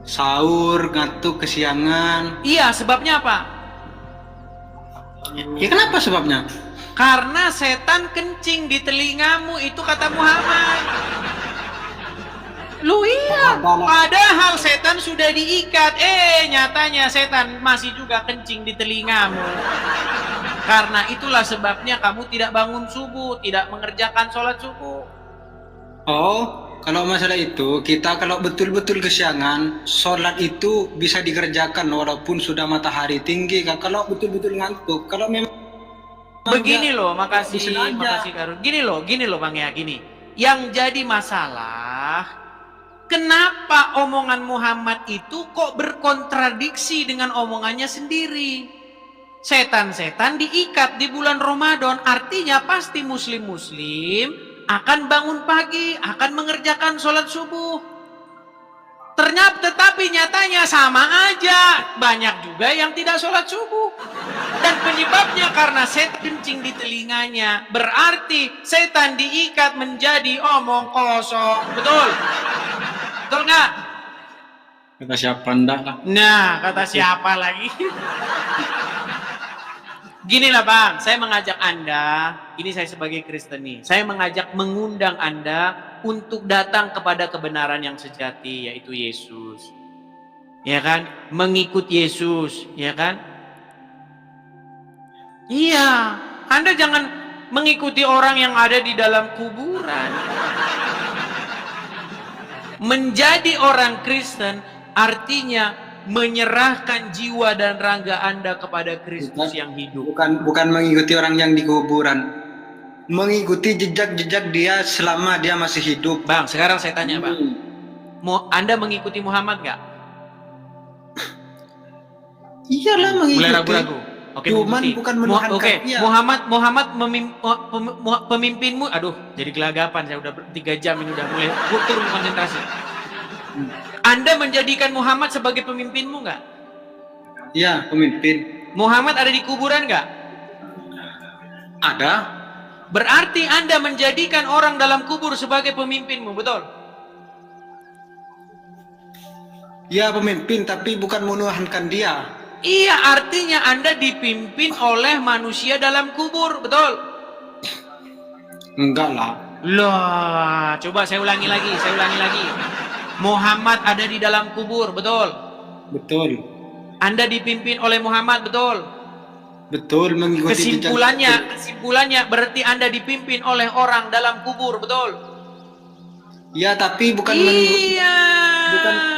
Sahur, ngantuk, kesiangan. Iya, sebabnya apa? Ya kenapa sebabnya? Karena setan kencing di telingamu, itu kata Muhammad. Lu iya, padahal setan sudah diikat. Nyatanya setan masih juga kencing di telingamu. Karena itulah sebabnya kamu tidak bangun subuh, tidak mengerjakan sholat subuh. Oh, kalau masalah itu, kita kalau betul-betul kesiangan, sholat itu bisa dikerjakan walaupun sudah matahari tinggi. Kalau betul-betul ngantuk, kalau memang begini loh, makasih Karun. Gini loh Bang ya, gini. Yang jadi masalah, kenapa omongan Muhammad itu kok berkontradiksi dengan omongannya sendiri? Setan-setan diikat di bulan Ramadan, artinya pasti muslim-muslim akan bangun pagi, akan mengerjakan sholat subuh. Tetapi nyatanya sama aja. Banyak juga yang tidak sholat subuh. Dan penyebabnya karena setan kencing di telinganya. Berarti setan diikat menjadi omong kosong. Betul? Betul nggak? kata siapa ndak lah. Nah, kata siapa lagi? Ginilah Bang, saya mengajak Anda, ini saya sebagai Kristen nih, saya mengundang Anda untuk datang kepada kebenaran yang sejati, yaitu Yesus. Ya kan? Mengikut Yesus, ya kan? Iya, Anda jangan mengikuti orang yang ada di dalam kuburan. Menjadi orang Kristen artinya menyerahkan jiwa dan raga Anda kepada Kristus yang hidup. Bukan mengikuti orang yang di kuburan. Mengikuti jejak-jejak dia selama dia masih hidup. Bang, sekarang saya tanya Bang. Anda mengikuti Muhammad nggak? Iyalah mengikuti. Mulai ragu-ragu. Oke, cuman bukan menuhankan dia. Muhammad pemimpinmu. Aduh, jadi gelagapan. Saya udah 3 jam ini udah mulai turun konsentrasi. Anda menjadikan Muhammad sebagai pemimpinmu nggak? Iya, pemimpin. Muhammad ada di kuburan nggak? Ada. Berarti Anda menjadikan orang dalam kubur sebagai pemimpinmu, betul? Ya pemimpin, tapi bukan menuhankan dia. Iya, artinya Anda dipimpin oleh manusia dalam kubur, betul? Enggak lah. Loh, coba saya ulangi lagi. Muhammad ada di dalam kubur, betul? Betul. Anda dipimpin oleh Muhammad, betul? Betul, mengikuti Kesimpulannya berarti Anda dipimpin oleh orang dalam kubur, betul? Ya, tapi bukan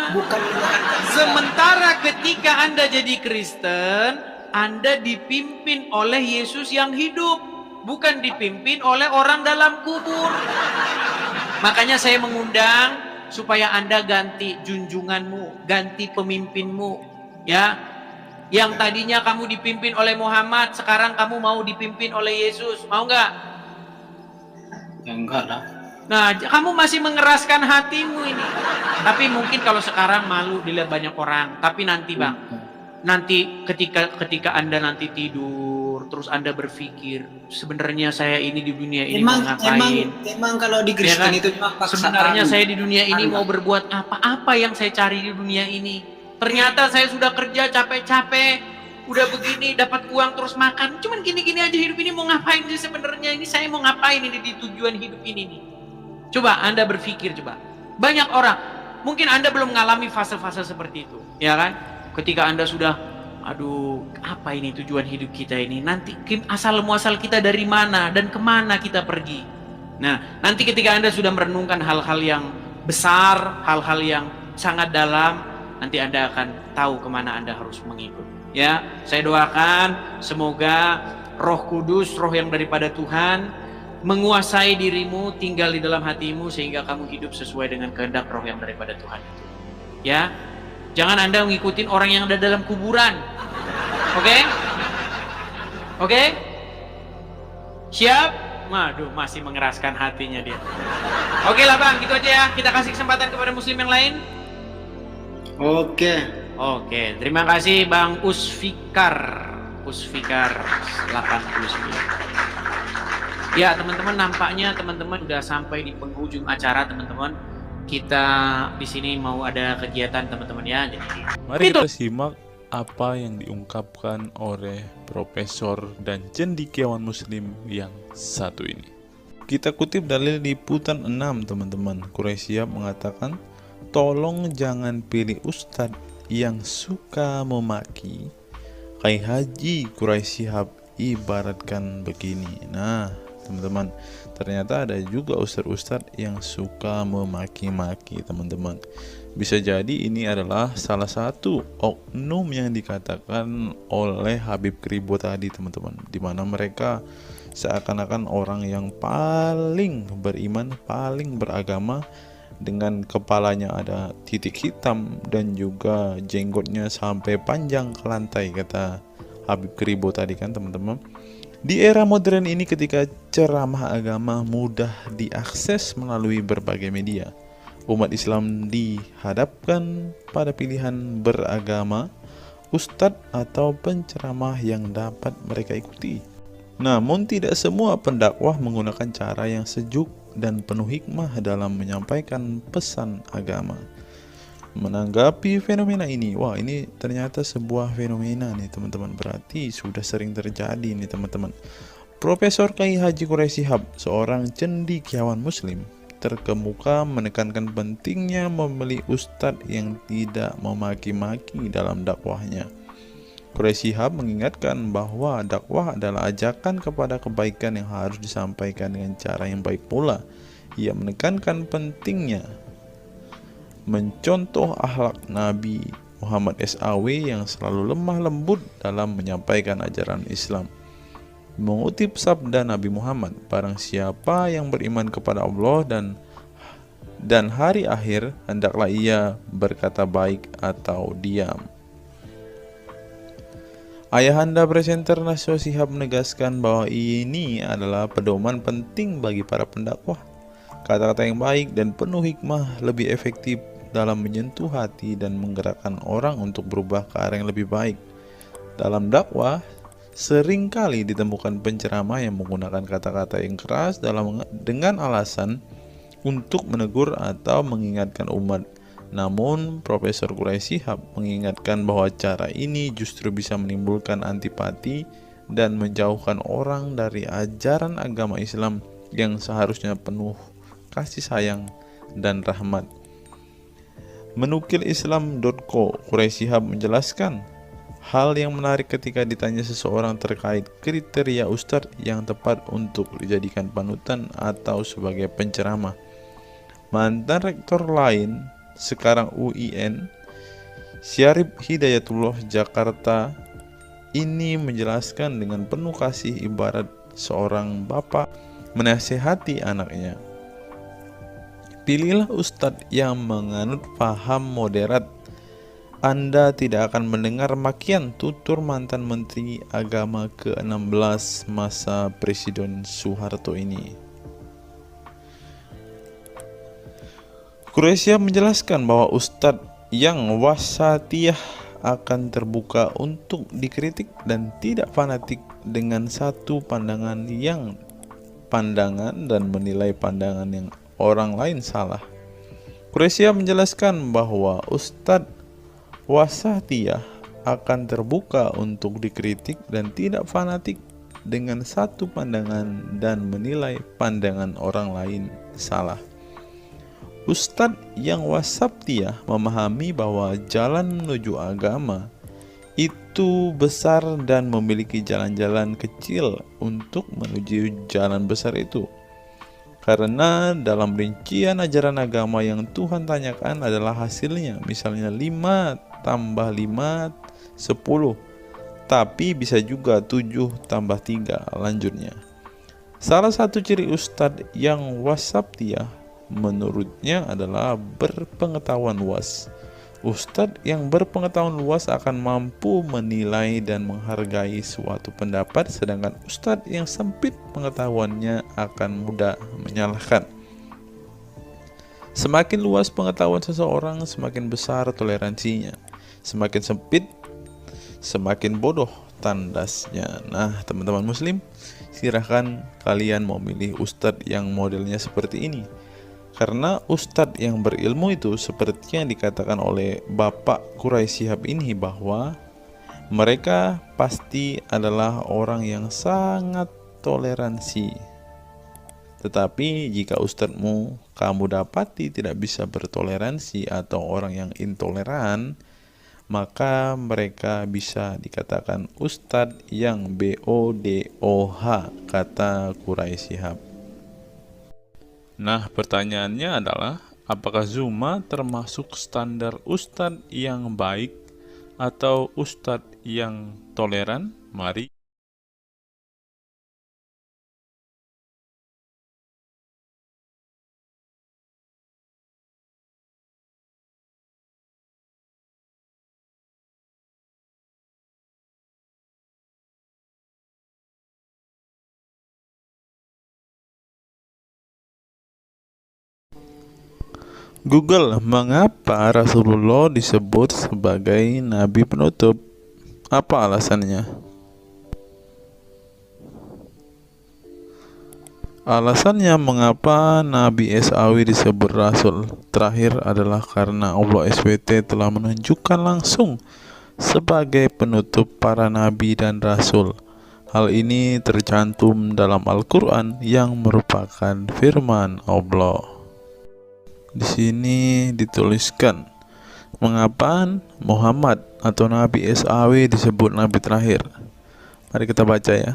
bukan sementara ketika Anda jadi Kristen, Anda dipimpin oleh Yesus yang hidup, bukan dipimpin oleh orang dalam kubur. Makanya saya mengundang supaya Anda ganti junjunganmu, ganti pemimpinmu, ya. Yang tadinya kamu dipimpin oleh Muhammad, sekarang kamu mau dipimpin oleh Yesus, mau nggak? Ya enggak lah. Nah, kamu masih mengeraskan hatimu ini. Tapi mungkin kalau sekarang malu dilihat banyak orang. Tapi nanti Bang, nanti ketika Anda nanti tidur, terus Anda berpikir, sebenarnya saya ini di dunia ini mau ngapain? Emang kalau di Ya Kristen kan? itu cuma paksaan. Sebenarnya saya di dunia ini mau berbuat apa yang saya cari di dunia ini? Ternyata saya sudah kerja capek-capek, udah begini dapat uang terus makan. Cuman gini-gini aja hidup ini mau ngapain sih sebenarnya? Ini saya mau ngapain ini di tujuan hidup ini nih? Coba Anda berpikir coba. Banyak orang, mungkin Anda belum mengalami fase-fase seperti itu, ya kan? Ketika Anda sudah, aduh, apa ini tujuan hidup kita ini? Nanti asal muasal kita dari mana dan kemana kita pergi? Nah, nanti ketika Anda sudah merenungkan hal-hal yang besar, hal-hal yang sangat dalam, nanti Anda akan tahu kemana Anda harus mengikut. Ya, saya doakan semoga Roh Kudus, roh yang daripada Tuhan, menguasai dirimu, tinggal di dalam hatimu, sehingga kamu hidup sesuai dengan kehendak roh yang daripada Tuhan itu. Ya, jangan Anda mengikuti orang yang ada dalam kuburan. Oke? Oke? Siap? Waduh, masih mengeraskan hatinya dia. Oke lah Bang, gitu aja ya. Kita kasih kesempatan kepada muslim yang lain. Oke. Oke, terima kasih Bang Usfikar 89. Ya teman-teman, nampaknya teman-teman sudah sampai di penghujung acara teman-teman. Kita di sini mau ada kegiatan teman-teman ya. Jadi Mari kita simak apa yang diungkapkan oleh Profesor dan cendekiawan muslim yang satu ini. Kita kutip dalil liputan 6 teman-teman. Quraisy Shihab mengatakan, tolong jangan pilih ustadz yang suka memaki. Kiai Haji Quraisy Shihab ibaratkan begini. Nah teman-teman, ternyata ada juga ustadz-ustadz yang suka memaki-maki teman-teman. Bisa jadi ini adalah salah satu oknum yang dikatakan oleh Habib Kribo tadi teman-teman, di mana mereka seakan-akan orang yang paling beriman, paling beragama, dengan kepalanya ada titik hitam dan juga jenggotnya sampai panjang ke lantai, kata Habib Kribo tadi kan teman-teman. Di era modern ini ketika ceramah agama mudah diakses melalui berbagai media, umat Islam dihadapkan pada pilihan beragama, ustadz atau penceramah yang dapat mereka ikuti. Namun tidak semua pendakwah menggunakan cara yang sejuk dan penuh hikmah dalam menyampaikan pesan agama. Menanggapi fenomena ini, wah ini ternyata sebuah fenomena nih teman-teman, berarti sudah sering terjadi nih teman-teman. Profesor Kiai Haji Quraisy Shihab, seorang cendekiawan muslim, terkemuka menekankan pentingnya memilih ustadz yang tidak memaki-maki dalam dakwahnya. Quraisy Shihab mengingatkan bahwa dakwah adalah ajakan kepada kebaikan yang harus disampaikan dengan cara yang baik pula. Ia menekankan pentingnya mencontoh akhlak Nabi Muhammad SAW yang selalu lemah lembut dalam menyampaikan ajaran Islam. Mengutip sabda Nabi Muhammad, barang siapa yang beriman kepada Allah dan hari akhir, hendaklah ia berkata baik atau diam. Ayahanda presenter Nasyo Shihab menegaskan bahwa ini adalah pedoman penting bagi para pendakwah. Kata-kata yang baik dan penuh hikmah lebih efektif dalam menyentuh hati dan menggerakkan orang untuk berubah ke arah yang lebih baik. Dalam dakwah, seringkali ditemukan penceramah yang menggunakan kata-kata yang keras dengan alasan untuk menegur atau mengingatkan umat. Namun, Profesor Quraisy Shihab mengingatkan bahwa cara ini justru bisa menimbulkan antipati dan menjauhkan orang dari ajaran agama Islam yang seharusnya penuh kasih sayang dan rahmat. Menukil Islam.co, Quraisy Shihab menjelaskan hal yang menarik ketika ditanya seseorang terkait kriteria ustadz yang tepat untuk dijadikan panutan atau sebagai penceramah. Mantan rektor lain, sekarang UIN, Syarif Hidayatullah Jakarta, ini menjelaskan dengan penuh kasih ibarat seorang bapak menasihati anaknya. Pilihlah ustadz yang menganut paham moderat. Anda tidak akan mendengar makian, tutur mantan Menteri Agama ke-16 masa Presiden Soeharto ini. Quraisy menjelaskan bahwa ustadz yang wasatiyah akan terbuka untuk dikritik dan tidak fanatik dengan satu pandangan dan menilai pandangan yang orang lain salah. Quraisy menjelaskan bahwa ustadz wasatiyah akan terbuka untuk dikritik dan tidak fanatik dengan satu pandangan dan menilai pandangan orang lain salah. Ustadz yang wasatiyah memahami bahwa jalan menuju agama itu besar dan memiliki jalan-jalan kecil untuk menuju jalan besar itu. Karena dalam rincian ajaran agama yang Tuhan tanyakan adalah hasilnya, misalnya 5 tambah 5, 10, tapi bisa juga 7 tambah 3, lanjutnya. Salah satu ciri ustadz yang wasatiyah menurutnya adalah berpengetahuan luas. Ustadz yang berpengetahuan luas akan mampu menilai dan menghargai suatu pendapat, sedangkan ustadz yang sempit pengetahuannya akan mudah menyalahkan. Semakin luas pengetahuan seseorang, semakin besar toleransinya. Semakin sempit, semakin bodoh tandasnya. Nah, teman-teman muslim, silahkan kalian mau milih ustadz yang modelnya seperti ini. Karena ustadz yang berilmu itu seperti yang dikatakan oleh Bapak Quraisy Shihab ini, bahwa mereka pasti adalah orang yang sangat toleransi. Tetapi jika ustadzmu kamu dapati tidak bisa bertoleransi atau orang yang intoleran, maka mereka bisa dikatakan ustadz yang BODOH, kata Quraisy Shihab. Nah, pertanyaannya adalah, apakah Zuma termasuk standar ustadz yang baik atau ustadz yang toleran? Mari Google, mengapa Rasulullah disebut sebagai nabi penutup? Apa alasannya? Alasannya mengapa Nabi SAW disebut Rasul terakhir adalah karena Allah SWT telah menunjukkan langsung sebagai penutup para nabi dan rasul. Hal ini tercantum dalam Al-Quran yang merupakan firman Allah. Di sini dituliskan, mengapa Muhammad atau Nabi SAW disebut nabi terakhir? Mari kita baca ya.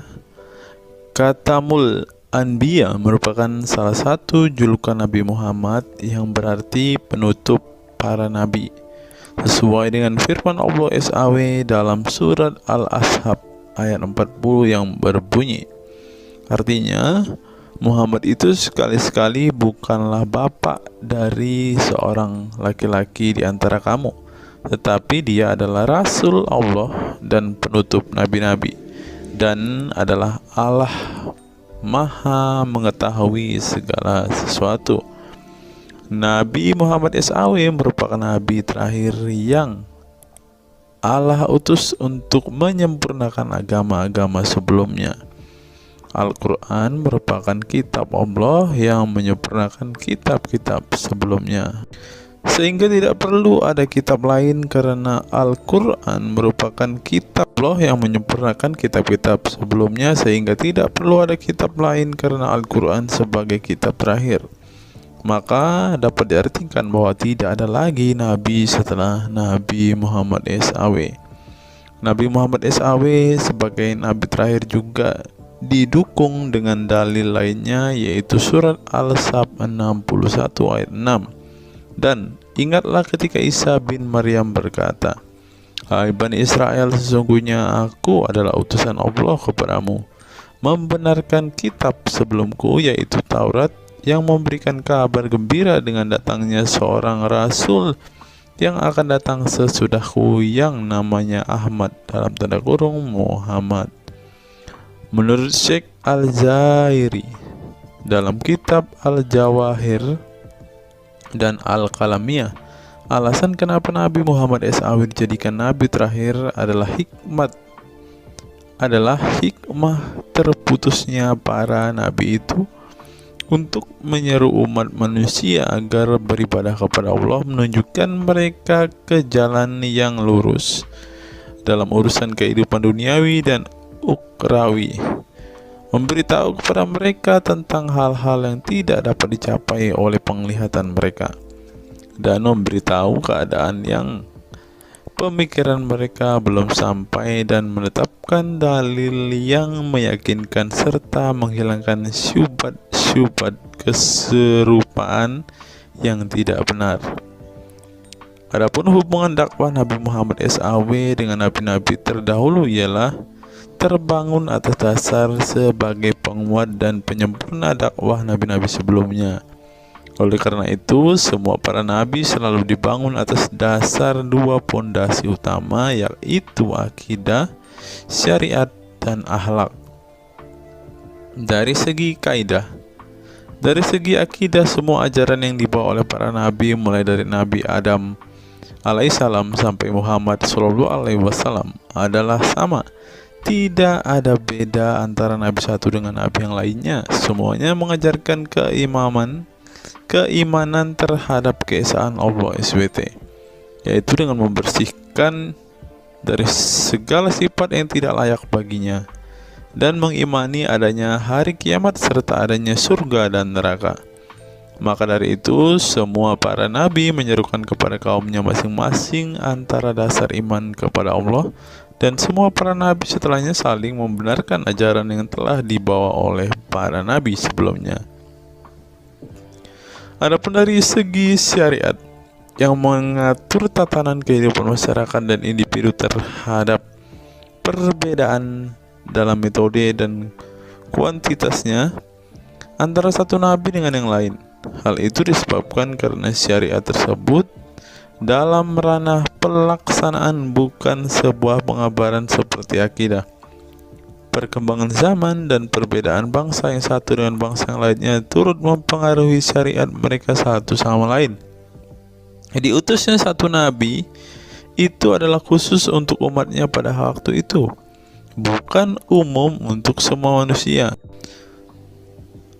Katamul Anbiya merupakan salah satu julukan Nabi Muhammad yang berarti penutup para nabi, sesuai dengan firman Allah SAW dalam surat Al-Ashab ayat 40 yang berbunyi, artinya Muhammad itu sekali-sekali bukanlah bapak dari seorang laki-laki di antara kamu, tetapi dia adalah Rasul Allah dan penutup nabi-nabi, dan adalah Allah Maha mengetahui segala sesuatu. Nabi Muhammad SAW merupakan nabi terakhir yang Allah utus untuk menyempurnakan agama-agama sebelumnya. Al-Quran merupakan kitab Allah yang menyempurnakan kitab-kitab sebelumnya, sehingga tidak perlu ada kitab lain karena Al-Quran merupakan kitab Allah yang menyempurnakan kitab-kitab sebelumnya, sehingga tidak perlu ada kitab lain karena Al-Quran sebagai kitab terakhir. Maka dapat diartikan bahwa tidak ada lagi nabi setelah Nabi Muhammad SAW. Nabi Muhammad SAW sebagai nabi terakhir juga didukung dengan dalil lainnya, yaitu surat Al-Sab 61 ayat 6. Dan ingatlah ketika Isa bin Maryam berkata, "Hai Bani Israel, sesungguhnya aku adalah utusan Allah kepadamu, membenarkan kitab sebelumku, yaitu Taurat, yang memberikan kabar gembira dengan datangnya seorang Rasul yang akan datang sesudahku, yang namanya Ahmad, dalam tanda kurung Muhammad." Menurut Syekh Al-Zairi dalam kitab Al-Jawahir dan Al-Qalamiyah. Alasan kenapa Nabi Muhammad SAW dijadikan Nabi terakhir adalah hikmah terputusnya para Nabi itu untuk menyeru umat manusia agar beribadah kepada Allah, menunjukkan mereka ke jalan yang lurus dalam urusan kehidupan duniawi dan ukhrawi, memberitahu kepada mereka tentang hal-hal yang tidak dapat dicapai oleh penglihatan mereka, dan memberitahu keadaan yang pemikiran mereka belum sampai, dan menetapkan dalil yang meyakinkan serta menghilangkan syubhat keserupaan yang tidak benar. Adapun hubungan dakwah Nabi Muhammad SAW dengan nabi-nabi terdahulu ialah terbangun atas dasar sebagai penguat dan penyempurna dakwah nabi-nabi sebelumnya. Oleh karena itu, semua para nabi selalu dibangun atas dasar dua pondasi utama, yaitu akidah, syariat, dan akhlak. Dari segi kaidah, dari segi akidah, semua ajaran yang dibawa oleh para nabi, mulai dari Nabi Adam alaihissalam sampai Muhammad SAW, adalah sama. Tidak ada beda antara nabi satu dengan nabi yang lainnya. Semuanya mengajarkan keimanan terhadap keesaan Allah SWT, yaitu dengan membersihkan dari segala sifat yang tidak layak baginya, dan mengimani adanya hari kiamat serta adanya surga dan neraka. Maka dari itu, semua para nabi menyerukan kepada kaumnya masing-masing antara dasar iman kepada Allah, dan semua para nabi setelahnya saling membenarkan ajaran yang telah dibawa oleh para nabi sebelumnya. Adapun dari segi syariat yang mengatur tatanan kehidupan masyarakat dan individu terhadap perbedaan dalam metode dan kuantitasnya antara satu nabi dengan yang lain. Hal itu disebabkan karena syariat tersebut dalam ranah pelaksanaan, bukan sebuah pengabaran seperti akidah. Perkembangan zaman dan perbedaan bangsa yang satu dengan bangsa yang lainnya turut mempengaruhi syariat mereka satu sama lain. Diutusnya satu nabi itu adalah khusus untuk umatnya pada waktu itu, bukan umum untuk semua manusia.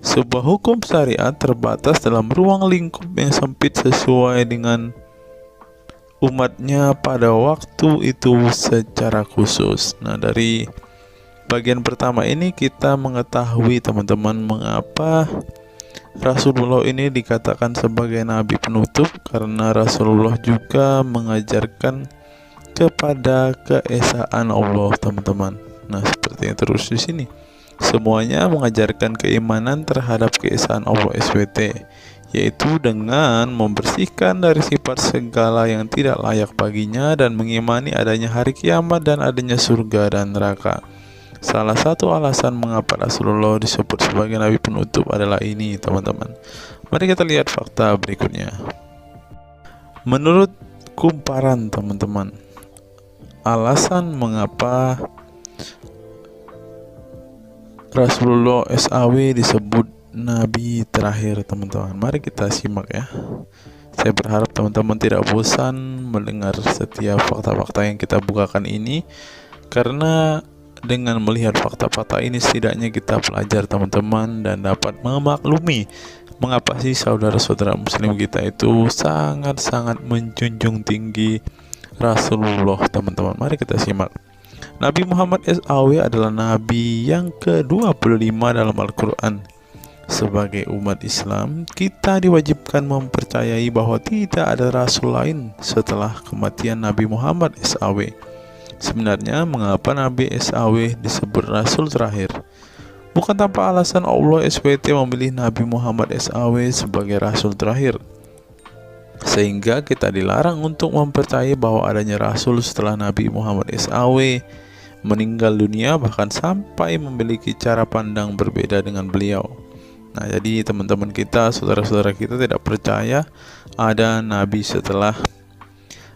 Sebuah hukum syariat terbatas dalam ruang lingkup yang sempit sesuai dengan umatnya pada waktu itu secara khusus. Nah, dari bagian pertama ini kita mengetahui teman-teman mengapa Rasulullah ini dikatakan sebagai nabi penutup, karena Rasulullah juga mengajarkan kepada keesaan Allah, teman-teman. Nah, seperti yang terus di sini. Semuanya mengajarkan keimanan terhadap keesaan Allah SWT, yaitu dengan membersihkan dari sifat segala yang tidak layak baginya dan mengimani adanya hari kiamat dan adanya surga dan neraka. Salah satu alasan mengapa Rasulullah disebut sebagai nabi penutup adalah ini, teman-teman. Mari kita lihat fakta berikutnya. Menurut kumparan, teman-teman, alasan mengapa Rasulullah SAW disebut nabi terakhir, teman-teman. Mari kita simak ya. Saya berharap teman-teman tidak bosan mendengar setiap fakta-fakta yang kita bukakan ini, karena dengan melihat fakta-fakta ini setidaknya kita belajar, teman-teman, dan dapat memaklumi mengapa sih saudara-saudara muslim kita itu sangat-sangat menjunjung tinggi Rasulullah, teman-teman. Mari kita simak. Nabi Muhammad SAW adalah nabi yang ke-25 dalam Al-Quran. Sebagai umat Islam, kita diwajibkan mempercayai bahwa tidak ada rasul lain setelah kematian Nabi Muhammad SAW. Sebenarnya, mengapa Nabi SAW disebut rasul terakhir? Bukan tanpa alasan Allah SWT memilih Nabi Muhammad SAW sebagai rasul terakhir, sehingga kita dilarang untuk mempercayai bahwa adanya rasul setelah Nabi Muhammad SAW meninggal dunia, bahkan sampai memiliki cara pandang berbeda dengan beliau. Nah, jadi teman-teman kita, saudara-saudara kita tidak percaya ada nabi setelah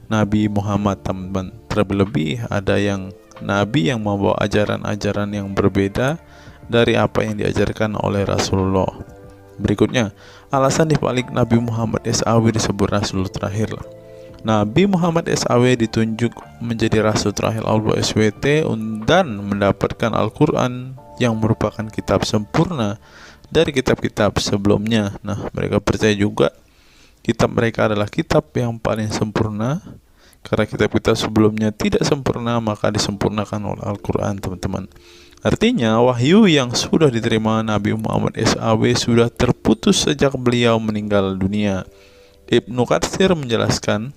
Nabi Muhammad, teman-teman. Terlebih ada yang nabi yang membawa ajaran-ajaran yang berbeda dari apa yang diajarkan oleh Rasulullah. Berikutnya, alasan dibalik Nabi Muhammad SAW disebut Rasul terakhir. Nabi Muhammad SAW ditunjuk menjadi Rasul terakhir Allah SWT dan mendapatkan Al-Quran yang merupakan kitab sempurna dari kitab-kitab sebelumnya. Nah, mereka percaya juga kitab mereka adalah kitab yang paling sempurna. Karena kitab-kitab sebelumnya tidak sempurna, maka disempurnakan oleh Al-Quran, teman-teman. Artinya, wahyu yang sudah diterima Nabi Muhammad SAW sudah terputus sejak beliau meninggal dunia. Ibnu Katsir menjelaskan,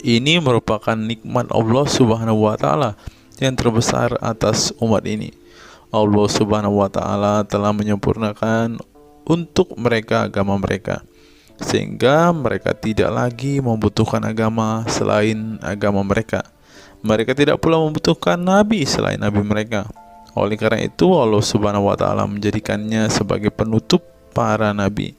ini merupakan nikmat Allah Subhanahu wa Ta'ala yang terbesar atas umat ini. Allah Subhanahu wa Ta'ala telah menyempurnakan untuk mereka agama mereka, sehingga mereka tidak lagi membutuhkan agama selain agama mereka. Mereka tidak pula membutuhkan nabi selain nabi mereka. Oleh karena itu, Allah Subhanahu wa Ta'ala menjadikannya sebagai penutup para nabi.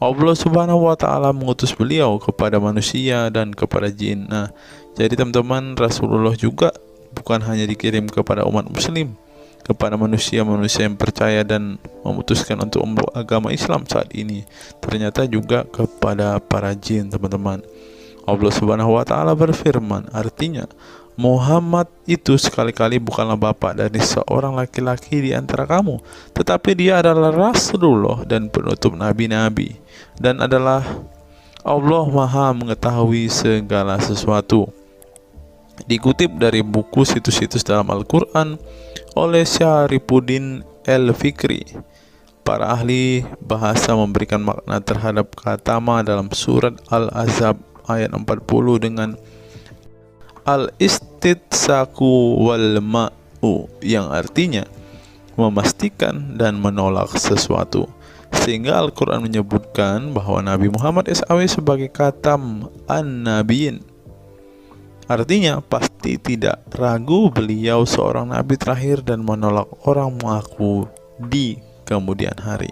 Allah Subhanahu wa Ta'ala mengutus beliau kepada manusia dan kepada jin. Nah, jadi teman-teman, Rasulullah juga bukan hanya dikirim kepada umat muslim, kepada manusia-manusia yang percaya dan memutuskan untuk memeluk agama Islam saat ini, ternyata juga kepada para jin, teman-teman. Allah Subhanahu wa Ta'ala berfirman, artinya Muhammad itu sekali-kali bukanlah bapak dari seorang laki-laki di antara kamu, tetapi dia adalah Rasulullah dan penutup nabi-nabi, dan adalah Allah Maha mengetahui segala sesuatu. Dikutip dari buku situs-situs dalam Al-Quran oleh Syarifuddin Al-Fikri, para ahli bahasa memberikan makna terhadap kata ma dalam surat Al-Ahzab ayat 40 dengan al-istitsaku wal ma'u, yang artinya memastikan dan menolak sesuatu. Sehingga Al-Quran menyebutkan bahwa Nabi Muhammad SAW sebagai khatam an-nabiyin, artinya pasti tidak ragu beliau seorang nabi terakhir dan menolak orang mengaku di kemudian hari.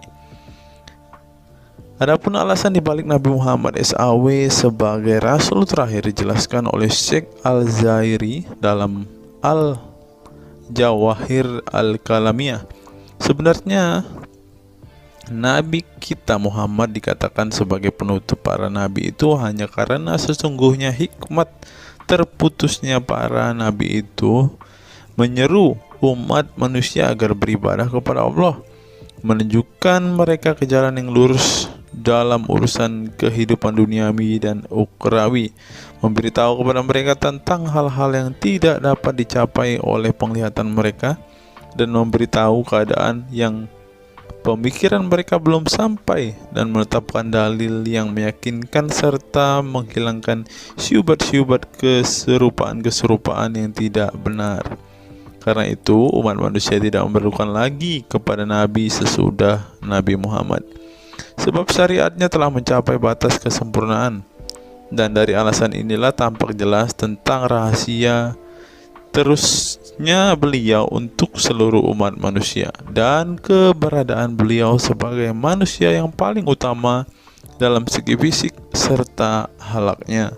Adapun alasan dibalik Nabi Muhammad SAW sebagai Rasul terakhir dijelaskan oleh Syekh Al-Zairi dalam Al-Jawahir Al-Kalamiyah. Sebenarnya Nabi kita Muhammad dikatakan sebagai penutup para nabi itu hanya karena sesungguhnya hikmat terputusnya para nabi itu menyeru umat manusia agar beribadah kepada Allah, menunjukkan mereka ke jalan yang lurus dalam urusan kehidupan duniawi dan ukhrawi, memberitahu kepada mereka tentang hal-hal yang tidak dapat dicapai oleh penglihatan mereka, dan memberitahu keadaan yang pemikiran mereka belum sampai, dan menetapkan dalil yang meyakinkan serta menghilangkan syubhat-syubhat keserupaan-keserupaan yang tidak benar. Karena itu umat manusia tidak memerlukan lagi kepada nabi sesudah Nabi Muhammad, sebab syariatnya telah mencapai batas kesempurnaan. Dan dari alasan inilah tampak jelas tentang rahasia terusnya beliau untuk seluruh umat manusia, dan keberadaan beliau sebagai manusia yang paling utama dalam segi fisik serta halaknya.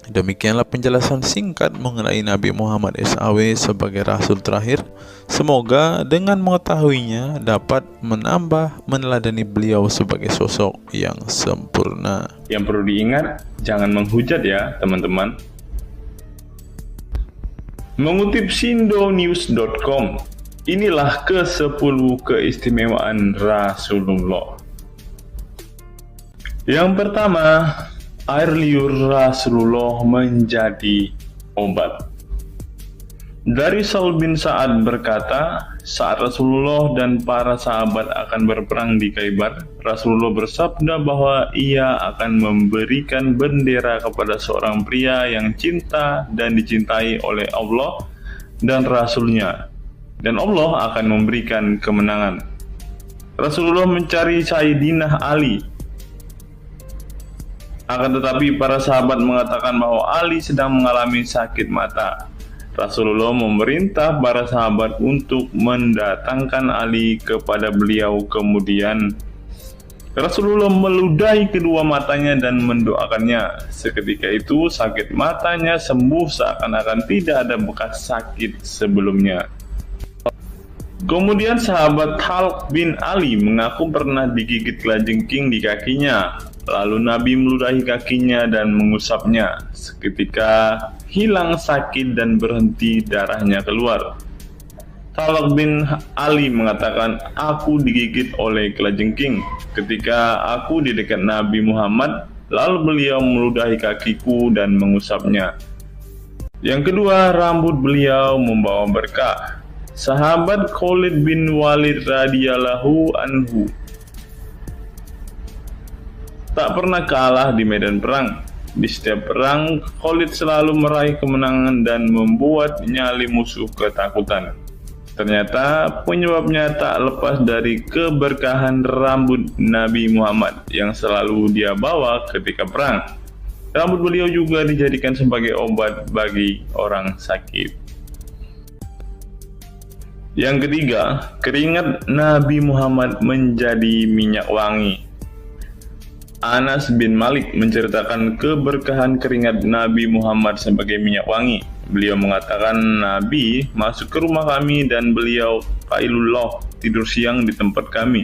Demikianlah penjelasan singkat mengenai Nabi Muhammad SAW sebagai Rasul terakhir. Semoga dengan mengetahuinya dapat menambah meneladani beliau sebagai sosok yang sempurna. Yang perlu diingat, jangan menghujat ya teman-teman. Mengutip sindonews.com, inilah ke-10 keistimewaan Rasulullah. Yang pertama, air liur Rasulullah menjadi obat. Dari Sahl bin Sa'ad berkata, saat Rasulullah dan para sahabat akan berperang di Khaybar, Rasulullah bersabda bahwa ia akan memberikan bendera kepada seorang pria yang cinta dan dicintai oleh Allah dan Rasulnya, dan Allah akan memberikan kemenangan. Rasulullah mencari Sayyidina Ali, akan tetapi para sahabat mengatakan bahwa Ali sedang mengalami sakit mata. Rasulullah memerintah para sahabat untuk mendatangkan Ali kepada beliau. Kemudian Rasulullah meludahi kedua matanya dan mendoakannya. Seketika itu sakit matanya sembuh seakan-akan tidak ada bekas sakit sebelumnya. Kemudian sahabat Khalid bin Ali mengaku pernah digigit kalajengking di kakinya. Lalu Nabi meludahi kakinya dan mengusapnya. Seketika hilang sakit dan berhenti darahnya keluar. Khalid bin Ali mengatakan, aku digigit oleh kalajengking ketika aku di dekat Nabi Muhammad, lalu beliau meludahi kakiku dan mengusapnya. Yang kedua, rambut beliau membawa berkah. Sahabat Khalid bin Walid radhiyallahu anhu tak pernah kalah di medan perang. Di setiap perang, Khalid selalu meraih kemenangan dan membuat nyali musuh ketakutan. Ternyata penyebabnya tak lepas dari keberkahan rambut Nabi Muhammad yang selalu dia bawa ketika perang. Rambut beliau juga dijadikan sebagai obat bagi orang sakit. Yang ketiga, keringat Nabi Muhammad menjadi minyak wangi. Anas bin Malik menceritakan keberkahan keringat Nabi Muhammad sebagai minyak wangi. Beliau mengatakan, Nabi masuk ke rumah kami dan beliau qailullah, tidur siang di tempat kami.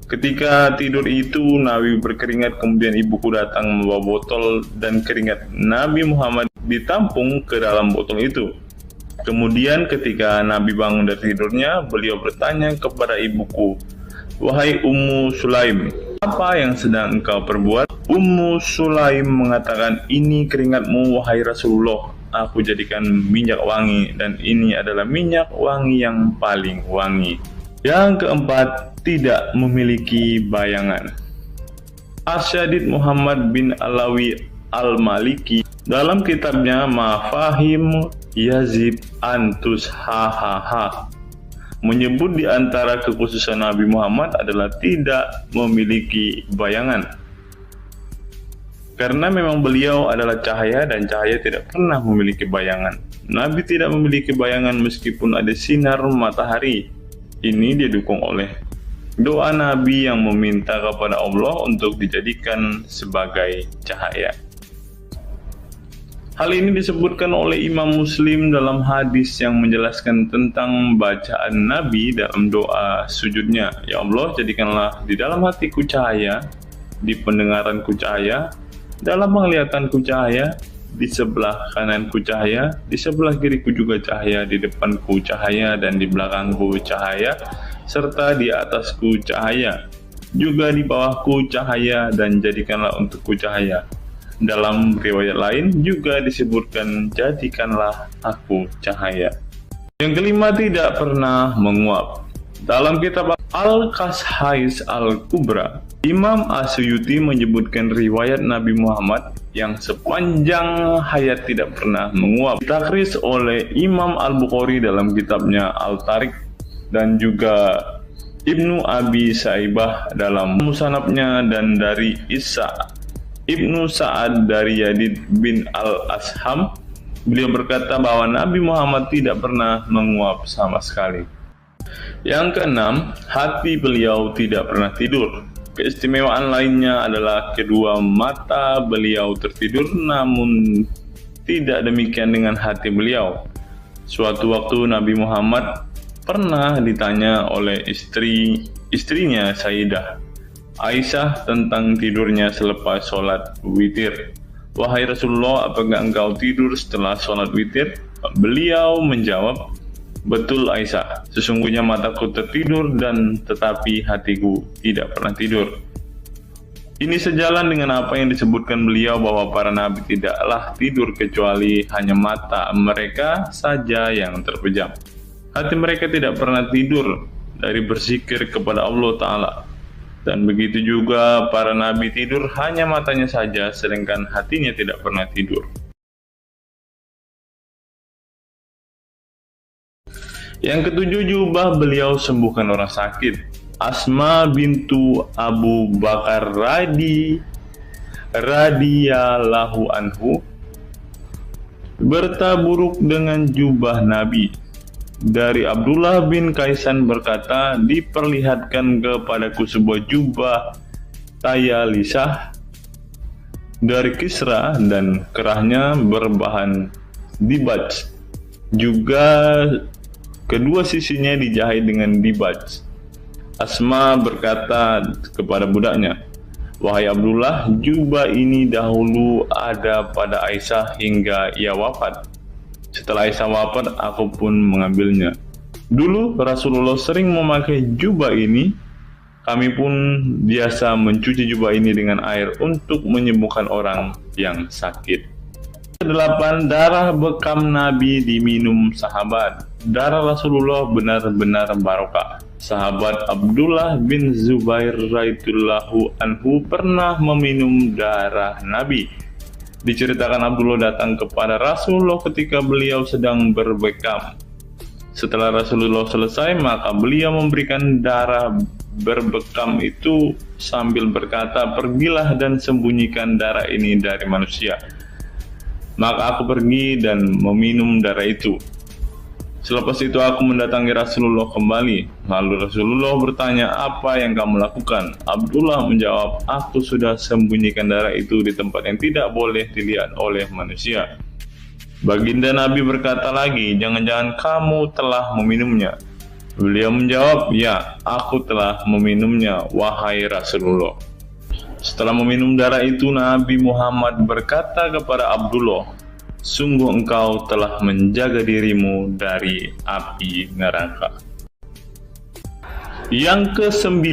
Ketika tidur itu, Nabi berkeringat, kemudian ibuku datang membawa botol dan keringat Nabi Muhammad ditampung ke dalam botol itu. Kemudian ketika Nabi bangun dari tidurnya, beliau bertanya kepada ibuku, wahai Ummu Sulaim, apa yang sedang engkau perbuat? Ummu Sulaim mengatakan, ini keringatmu wahai Rasulullah, aku jadikan minyak wangi dan ini adalah minyak wangi yang paling wangi. Yang keempat, tidak memiliki bayangan. Asyadid Muhammad bin Alawi Al-Maliki dalam kitabnya Mafahim Yazid Antus Hahaha menyebut di antara kekhususan Nabi Muhammad adalah tidak memiliki bayangan. Karena memang beliau adalah cahaya dan cahaya tidak pernah memiliki bayangan. Nabi tidak memiliki bayangan meskipun ada sinar matahari. Ini didukung oleh doa Nabi yang meminta kepada Allah untuk dijadikan sebagai cahaya. Hal ini disebutkan oleh Imam Muslim dalam hadis yang menjelaskan tentang bacaan Nabi dalam doa sujudnya. Ya Allah, jadikanlah di dalam hatiku cahaya, di pendengaranku cahaya, dalam penglihatanku cahaya, di sebelah kananku cahaya, di sebelah kiriku juga cahaya, di depanku cahaya, dan di belakangku cahaya, serta di atasku cahaya, juga di bawahku cahaya, dan jadikanlah untukku cahaya. Dalam riwayat lain juga disebutkan, jadikanlah aku cahaya. Yang kelima, tidak pernah menguap. Dalam kitab Al-Qashais Al-Kubra, Imam Asyuyuti menyebutkan riwayat Nabi Muhammad yang sepanjang hayat tidak pernah menguap. Ditakris oleh Imam Al-Bukhari dalam kitabnya Al-Tariq dan juga Ibnu Abi Saibah dalam Musannafnya, dan dari Isa Ibnu Sa'ad dari Yazid bin Al-Asham, beliau berkata bahwa Nabi Muhammad tidak pernah menguap sama sekali. Yang keenam, hati beliau tidak pernah tidur. Keistimewaan lainnya adalah kedua mata beliau tertidur, namun tidak demikian dengan hati beliau. Suatu waktu Nabi Muhammad pernah ditanya oleh istrinya Sayyidah Aisyah tentang tidurnya selepas sholat witir. Wahai Rasulullah, apakah engkau tidur setelah sholat witir? Beliau menjawab, betul Aisyah, sesungguhnya mataku tertidur dan tetapi hatiku tidak pernah tidur. Ini sejalan dengan apa yang disebutkan beliau bahwa para nabi tidaklah tidur kecuali hanya mata mereka saja yang terpejam. Hati mereka tidak pernah tidur dari berzikir kepada Allah Ta'ala. Dan begitu juga para nabi tidur hanya matanya saja, sedangkan hatinya tidak pernah tidur. Yang ketujuh, jubah beliau sembuhkan orang sakit. Asma bintu Abu Bakar radhiyallahu anhu bertaburuk dengan jubah Nabi. Dari Abdullah bin Kaisan berkata, diperlihatkan kepadaku sebuah jubah tayalisah dari Kisra dan kerahnya berbahan dibaj. Juga Kedua sisinya dijahit dengan dibaj. Asma berkata kepada budaknya, "Wahai Abdullah, jubah ini dahulu ada pada Aisyah hingga ia wafat. Setelah Aisyah wafat, aku pun mengambilnya. Dulu Rasulullah sering memakai jubah ini. Kami pun biasa mencuci jubah ini dengan air untuk menyembuhkan orang yang sakit." 8. Darah bekam Nabi diminum sahabat. Darah Rasulullah benar-benar barokah. Sahabat Abdullah bin Zubair radhiyallahu anhu pernah meminum darah Nabi. Diceritakan Abdullah datang kepada Rasulullah ketika beliau sedang berbekam. Setelah Rasulullah selesai, maka beliau memberikan darah berbekam itu sambil berkata, "Pergilah dan sembunyikan darah ini dari manusia." Maka aku pergi dan meminum darah itu. Selepas itu aku mendatangi Rasulullah kembali. Lalu Rasulullah bertanya, "Apa yang kamu lakukan?" Abdullah menjawab, "Aku sudah sembunyikan darah itu di tempat yang tidak boleh dilihat oleh manusia." Baginda Nabi berkata lagi, "Jangan-jangan kamu telah meminumnya?" Beliau menjawab, "Ya, aku telah meminumnya, wahai Rasulullah." Setelah meminum darah itu, Nabi Muhammad berkata kepada Abdullah, "Sungguh engkau telah menjaga dirimu dari api neraka." Yang ke-9,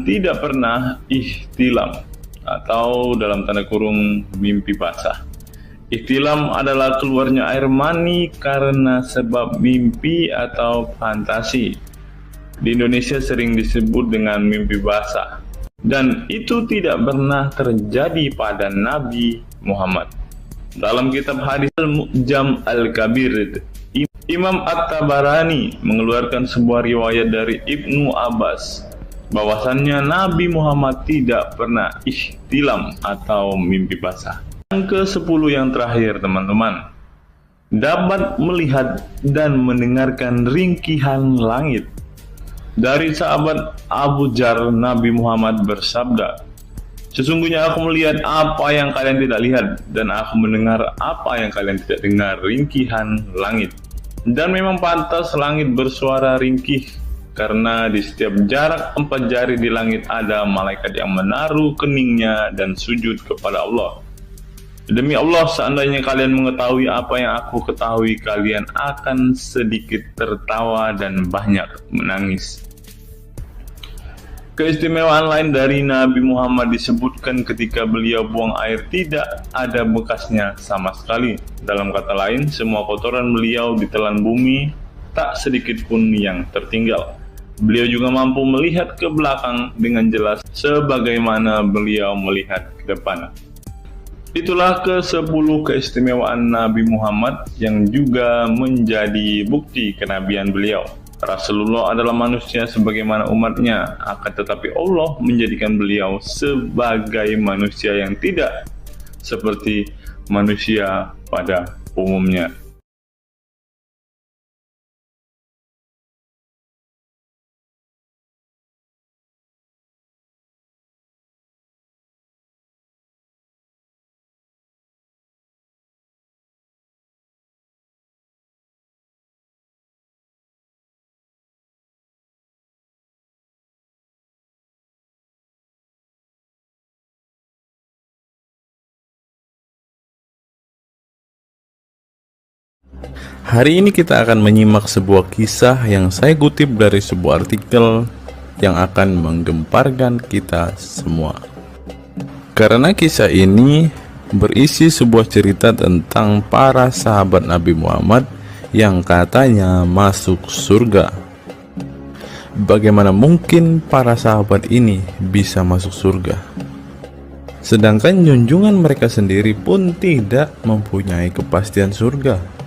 tidak pernah ihtilam atau dalam tanda kurung mimpi basah. Ihtilam adalah keluarnya air mani karena sebab mimpi atau fantasi. Di Indonesia sering disebut dengan mimpi basah, dan itu tidak pernah terjadi pada Nabi Muhammad. Dalam kitab hadis Al-Mu'jam Al-Kabir, Imam At-Tabarani mengeluarkan sebuah riwayat dari Ibnu Abbas bahwasannya Nabi Muhammad tidak pernah ihtilam atau mimpi basah. Yang ke-10 yang terakhir, teman-teman, dapat melihat dan mendengarkan ringkihan langit. Dari sahabat Abu Dzar, Nabi Muhammad bersabda, "Sesungguhnya aku melihat apa yang kalian tidak lihat, dan aku mendengar apa yang kalian tidak dengar, ringkihan langit. Dan memang pantas langit bersuara ringkih, karena di setiap jarak 4 jari di langit ada malaikat yang menaruh keningnya dan sujud kepada Allah. Demi Allah, seandainya kalian mengetahui apa yang aku ketahui, kalian akan sedikit tertawa dan banyak menangis." Keistimewaan lain dari Nabi Muhammad disebutkan ketika beliau buang air tidak ada bekasnya sama sekali. Dalam kata lain, semua kotoran beliau ditelan bumi, tak sedikit pun yang tertinggal. Beliau juga mampu melihat ke belakang dengan jelas sebagaimana beliau melihat ke depan. Itulah ke-10 keistimewaan Nabi Muhammad yang juga menjadi bukti kenabian beliau. Rasulullah adalah manusia sebagaimana umatnya, akan tetapi Allah menjadikan beliau sebagai manusia yang tidak seperti manusia pada umumnya. Hari ini kita akan menyimak sebuah kisah yang saya kutip dari sebuah artikel yang akan menggemparkan kita semua. Karena kisah ini berisi sebuah cerita tentang para sahabat Nabi Muhammad yang katanya masuk surga. Bagaimana mungkin para sahabat ini bisa masuk surga? Sedangkan junjungan mereka sendiri pun tidak mempunyai kepastian surga.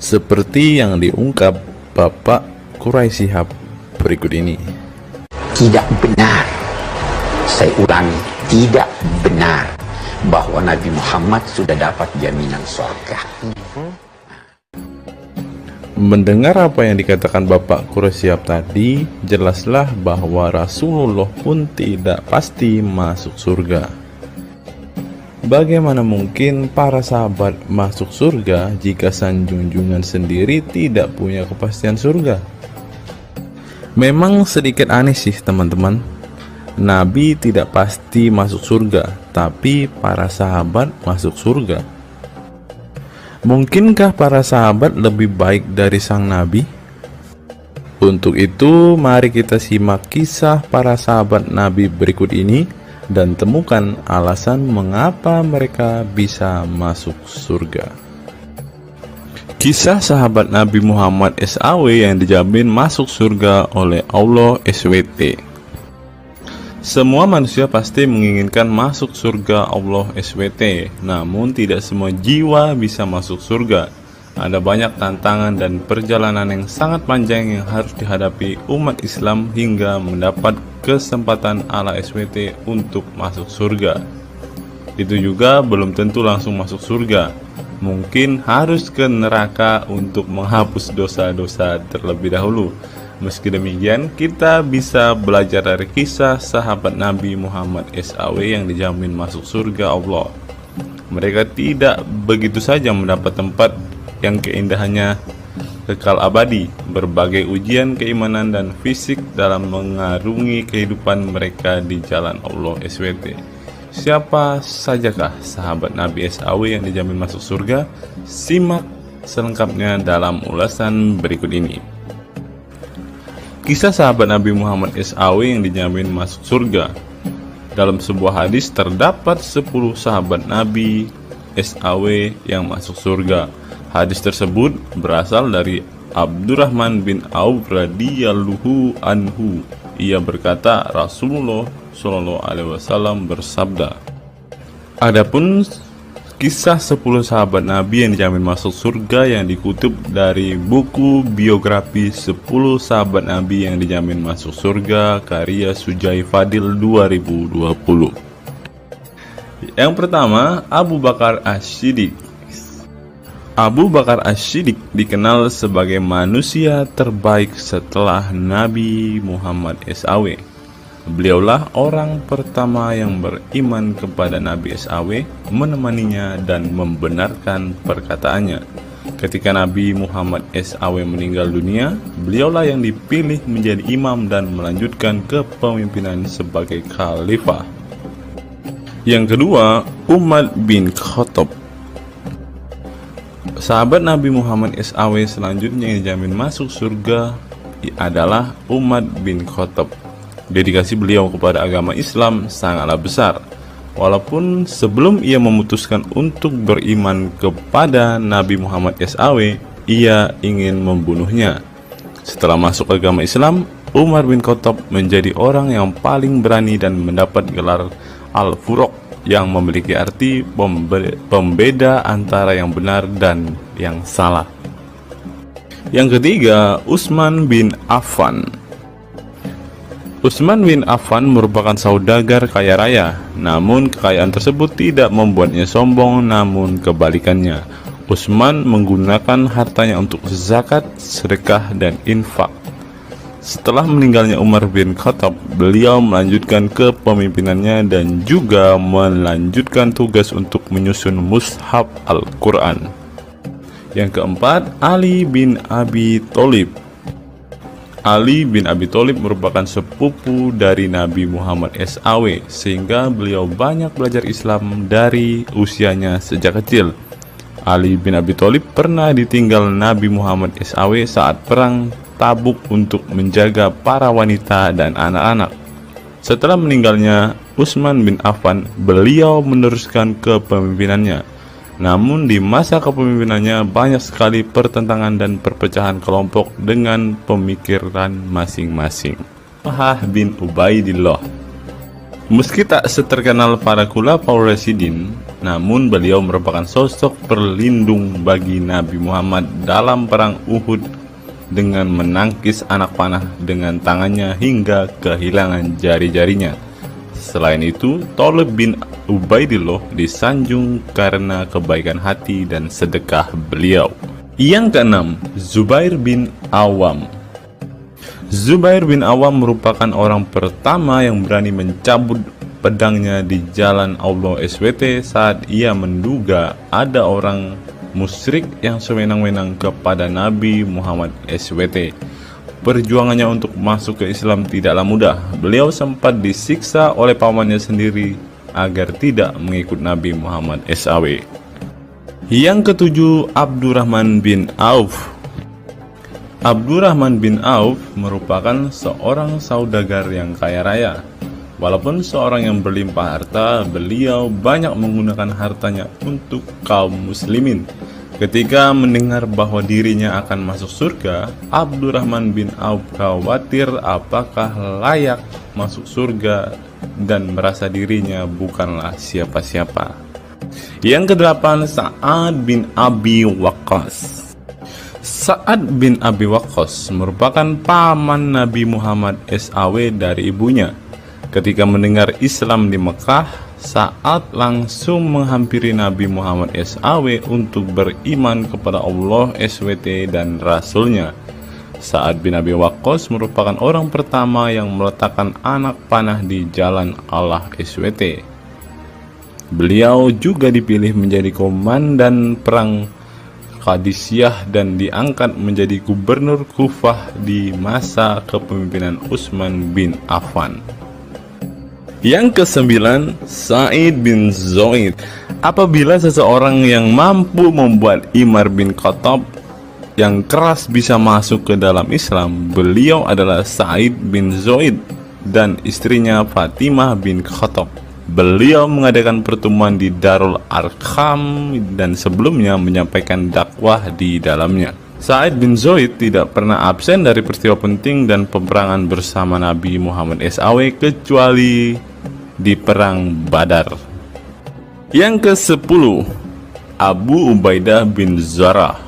Seperti yang diungkap Bapak Quraisy Shihab berikut ini. Tidak benar, saya ulangi, tidak benar bahwa Nabi Muhammad sudah dapat jaminan surga. Mendengar apa yang dikatakan Bapak Quraisy Shihab tadi, jelaslah bahwa Rasulullah pun tidak pasti masuk surga. Bagaimana mungkin para sahabat masuk surga jika sang junjungan sendiri tidak punya kepastian surga? Memang sedikit aneh sih teman-teman. Nabi tidak pasti masuk surga, tapi para sahabat masuk surga. Mungkinkah para sahabat lebih baik dari sang Nabi? Untuk itu, mari kita simak kisah para sahabat Nabi berikut ini dan temukan alasan mengapa mereka bisa masuk surga. Kisah sahabat Nabi Muhammad SAW yang dijamin masuk surga oleh Allah SWT. Semua manusia pasti menginginkan masuk surga Allah SWT, namun tidak semua jiwa bisa masuk surga. Ada banyak tantangan dan perjalanan yang sangat panjang yang harus dihadapi umat Islam hingga mendapat kesempatan ala SWT untuk masuk surga. Itu juga belum tentu langsung masuk surga. Mungkin harus ke neraka untuk menghapus dosa-dosa terlebih dahulu. Meski demikian, kita bisa belajar dari kisah sahabat Nabi Muhammad SAW yang dijamin masuk surga Allah. Mereka tidak begitu saja mendapat tempat yang keindahannya kekal abadi. Berbagai ujian keimanan dan fisik dalam mengarungi kehidupan mereka di jalan Allah SWT. Siapa sajakah sahabat Nabi SAW yang dijamin masuk surga? Simak selengkapnya dalam ulasan berikut ini. Kisah sahabat Nabi Muhammad SAW yang dijamin masuk surga. Dalam sebuah hadis terdapat 10 sahabat Nabi SAW yang masuk surga. Hadis tersebut berasal dari Abdurrahman bin Auf radhiyallahu anhu. Ia berkata, Rasulullah SAW bersabda. Adapun kisah 10 sahabat Nabi yang dijamin masuk surga yang dikutip dari buku biografi 10 sahabat Nabi yang dijamin masuk surga karya Sujai Fadil 2020. Yang pertama, Abu Bakar As-Siddiq. Abu Bakar As-Siddiq dikenal sebagai manusia terbaik setelah Nabi Muhammad SAW. Beliaulah orang pertama yang beriman kepada Nabi SAW, menemaninya dan membenarkan perkataannya. Ketika Nabi Muhammad SAW meninggal dunia, beliaulah yang dipilih menjadi imam dan melanjutkan kepemimpinan sebagai khalifah. Yang kedua, Umar bin Khattab. Sahabat Nabi Muhammad SAW selanjutnya yang dijamin masuk surga adalah Umar bin Khattab. Dedikasi beliau kepada agama Islam sangatlah besar. Walaupun sebelum ia memutuskan untuk beriman kepada Nabi Muhammad SAW, ia ingin membunuhnya. Setelah masuk agama Islam, Umar bin Khattab menjadi orang yang paling berani dan mendapat gelar Al-Furuq yang memiliki arti pembeda antara yang benar dan yang salah. Yang ketiga, Utsman bin Affan. Utsman bin Affan merupakan saudagar kaya raya, namun kekayaan tersebut tidak membuatnya sombong, namun kebalikannya. Utsman menggunakan hartanya untuk zakat, sedekah, dan infak. Setelah meninggalnya Umar bin Khattab, beliau melanjutkan kepemimpinannya dan juga melanjutkan tugas untuk menyusun mushaf Al-Quran. Yang keempat, Ali bin Abi Thalib. Ali bin Abi Thalib merupakan sepupu dari Nabi Muhammad SAW, sehingga beliau banyak belajar Islam dari usianya sejak kecil. Ali bin Abi Thalib pernah ditinggal Nabi Muhammad SAW saat perang Tabuk untuk menjaga para wanita dan anak-anak. Setelah meninggalnya Utsman bin Affan, beliau meneruskan kepemimpinannya. Namun di masa kepemimpinannya banyak sekali pertentangan dan perpecahan kelompok dengan pemikiran masing-masing. Talhah bin Ubaidillah. Meski tak seterkenal para khulafaur rasyidin, namun beliau merupakan sosok perlindung bagi Nabi Muhammad dalam perang Uhud dengan menangkis anak panah dengan tangannya hingga kehilangan jari-jarinya. Selain itu, Talib bin Ubaidillah disanjung karena kebaikan hati dan sedekah beliau. Yang keenam, Zubair bin Awam. Zubair bin Awam merupakan orang pertama yang berani mencabut pedangnya di jalan Allah SWT saat ia menduga ada orang musyrik yang sewenang-wenang kepada Nabi Muhammad SWT. Perjuangannya untuk masuk ke Islam tidaklah mudah. Beliau sempat disiksa oleh pamannya sendiri agar tidak mengikut Nabi Muhammad SAW. Yang ketujuh, Abdurrahman bin Auf. Abdurrahman bin Auf merupakan seorang saudagar yang kaya raya. Walaupun seorang yang berlimpah harta, beliau banyak menggunakan hartanya untuk kaum muslimin. Ketika mendengar bahwa dirinya akan masuk surga, Abdurrahman bin Auf khawatir apakah layak masuk surga dan merasa dirinya bukanlah siapa-siapa. Yang kedelapan, Sa'ad bin Abi Waqqas. Sa'ad bin Abi Waqqas merupakan paman Nabi Muhammad SAW dari ibunya. Ketika mendengar Islam di Mekah, Sa'ad langsung menghampiri Nabi Muhammad SAW untuk beriman kepada Allah SWT dan Rasulnya. Sa'ad bin Abi Waqqas merupakan orang pertama yang meletakkan anak panah di jalan Allah SWT. Beliau juga dipilih menjadi komandan perang Qadisiyah dan diangkat menjadi gubernur Kufah di masa kepemimpinan Utsman bin Affan. Yang kesembilan, Sa'id bin Zaid. Apabila seseorang yang mampu membuat Umar bin Khattab yang keras bisa masuk ke dalam Islam, beliau adalah Sa'id bin Zaid dan istrinya Fatimah bin Khattab. Beliau mengadakan pertemuan di Darul Arqam dan sebelumnya menyampaikan dakwah di dalamnya. Sa'id bin Zaid tidak pernah absen dari peristiwa penting dan peperangan bersama Nabi Muhammad SAW kecuali di perang Badar. Yang ke-10, Abu Ubaidah bin Zarah.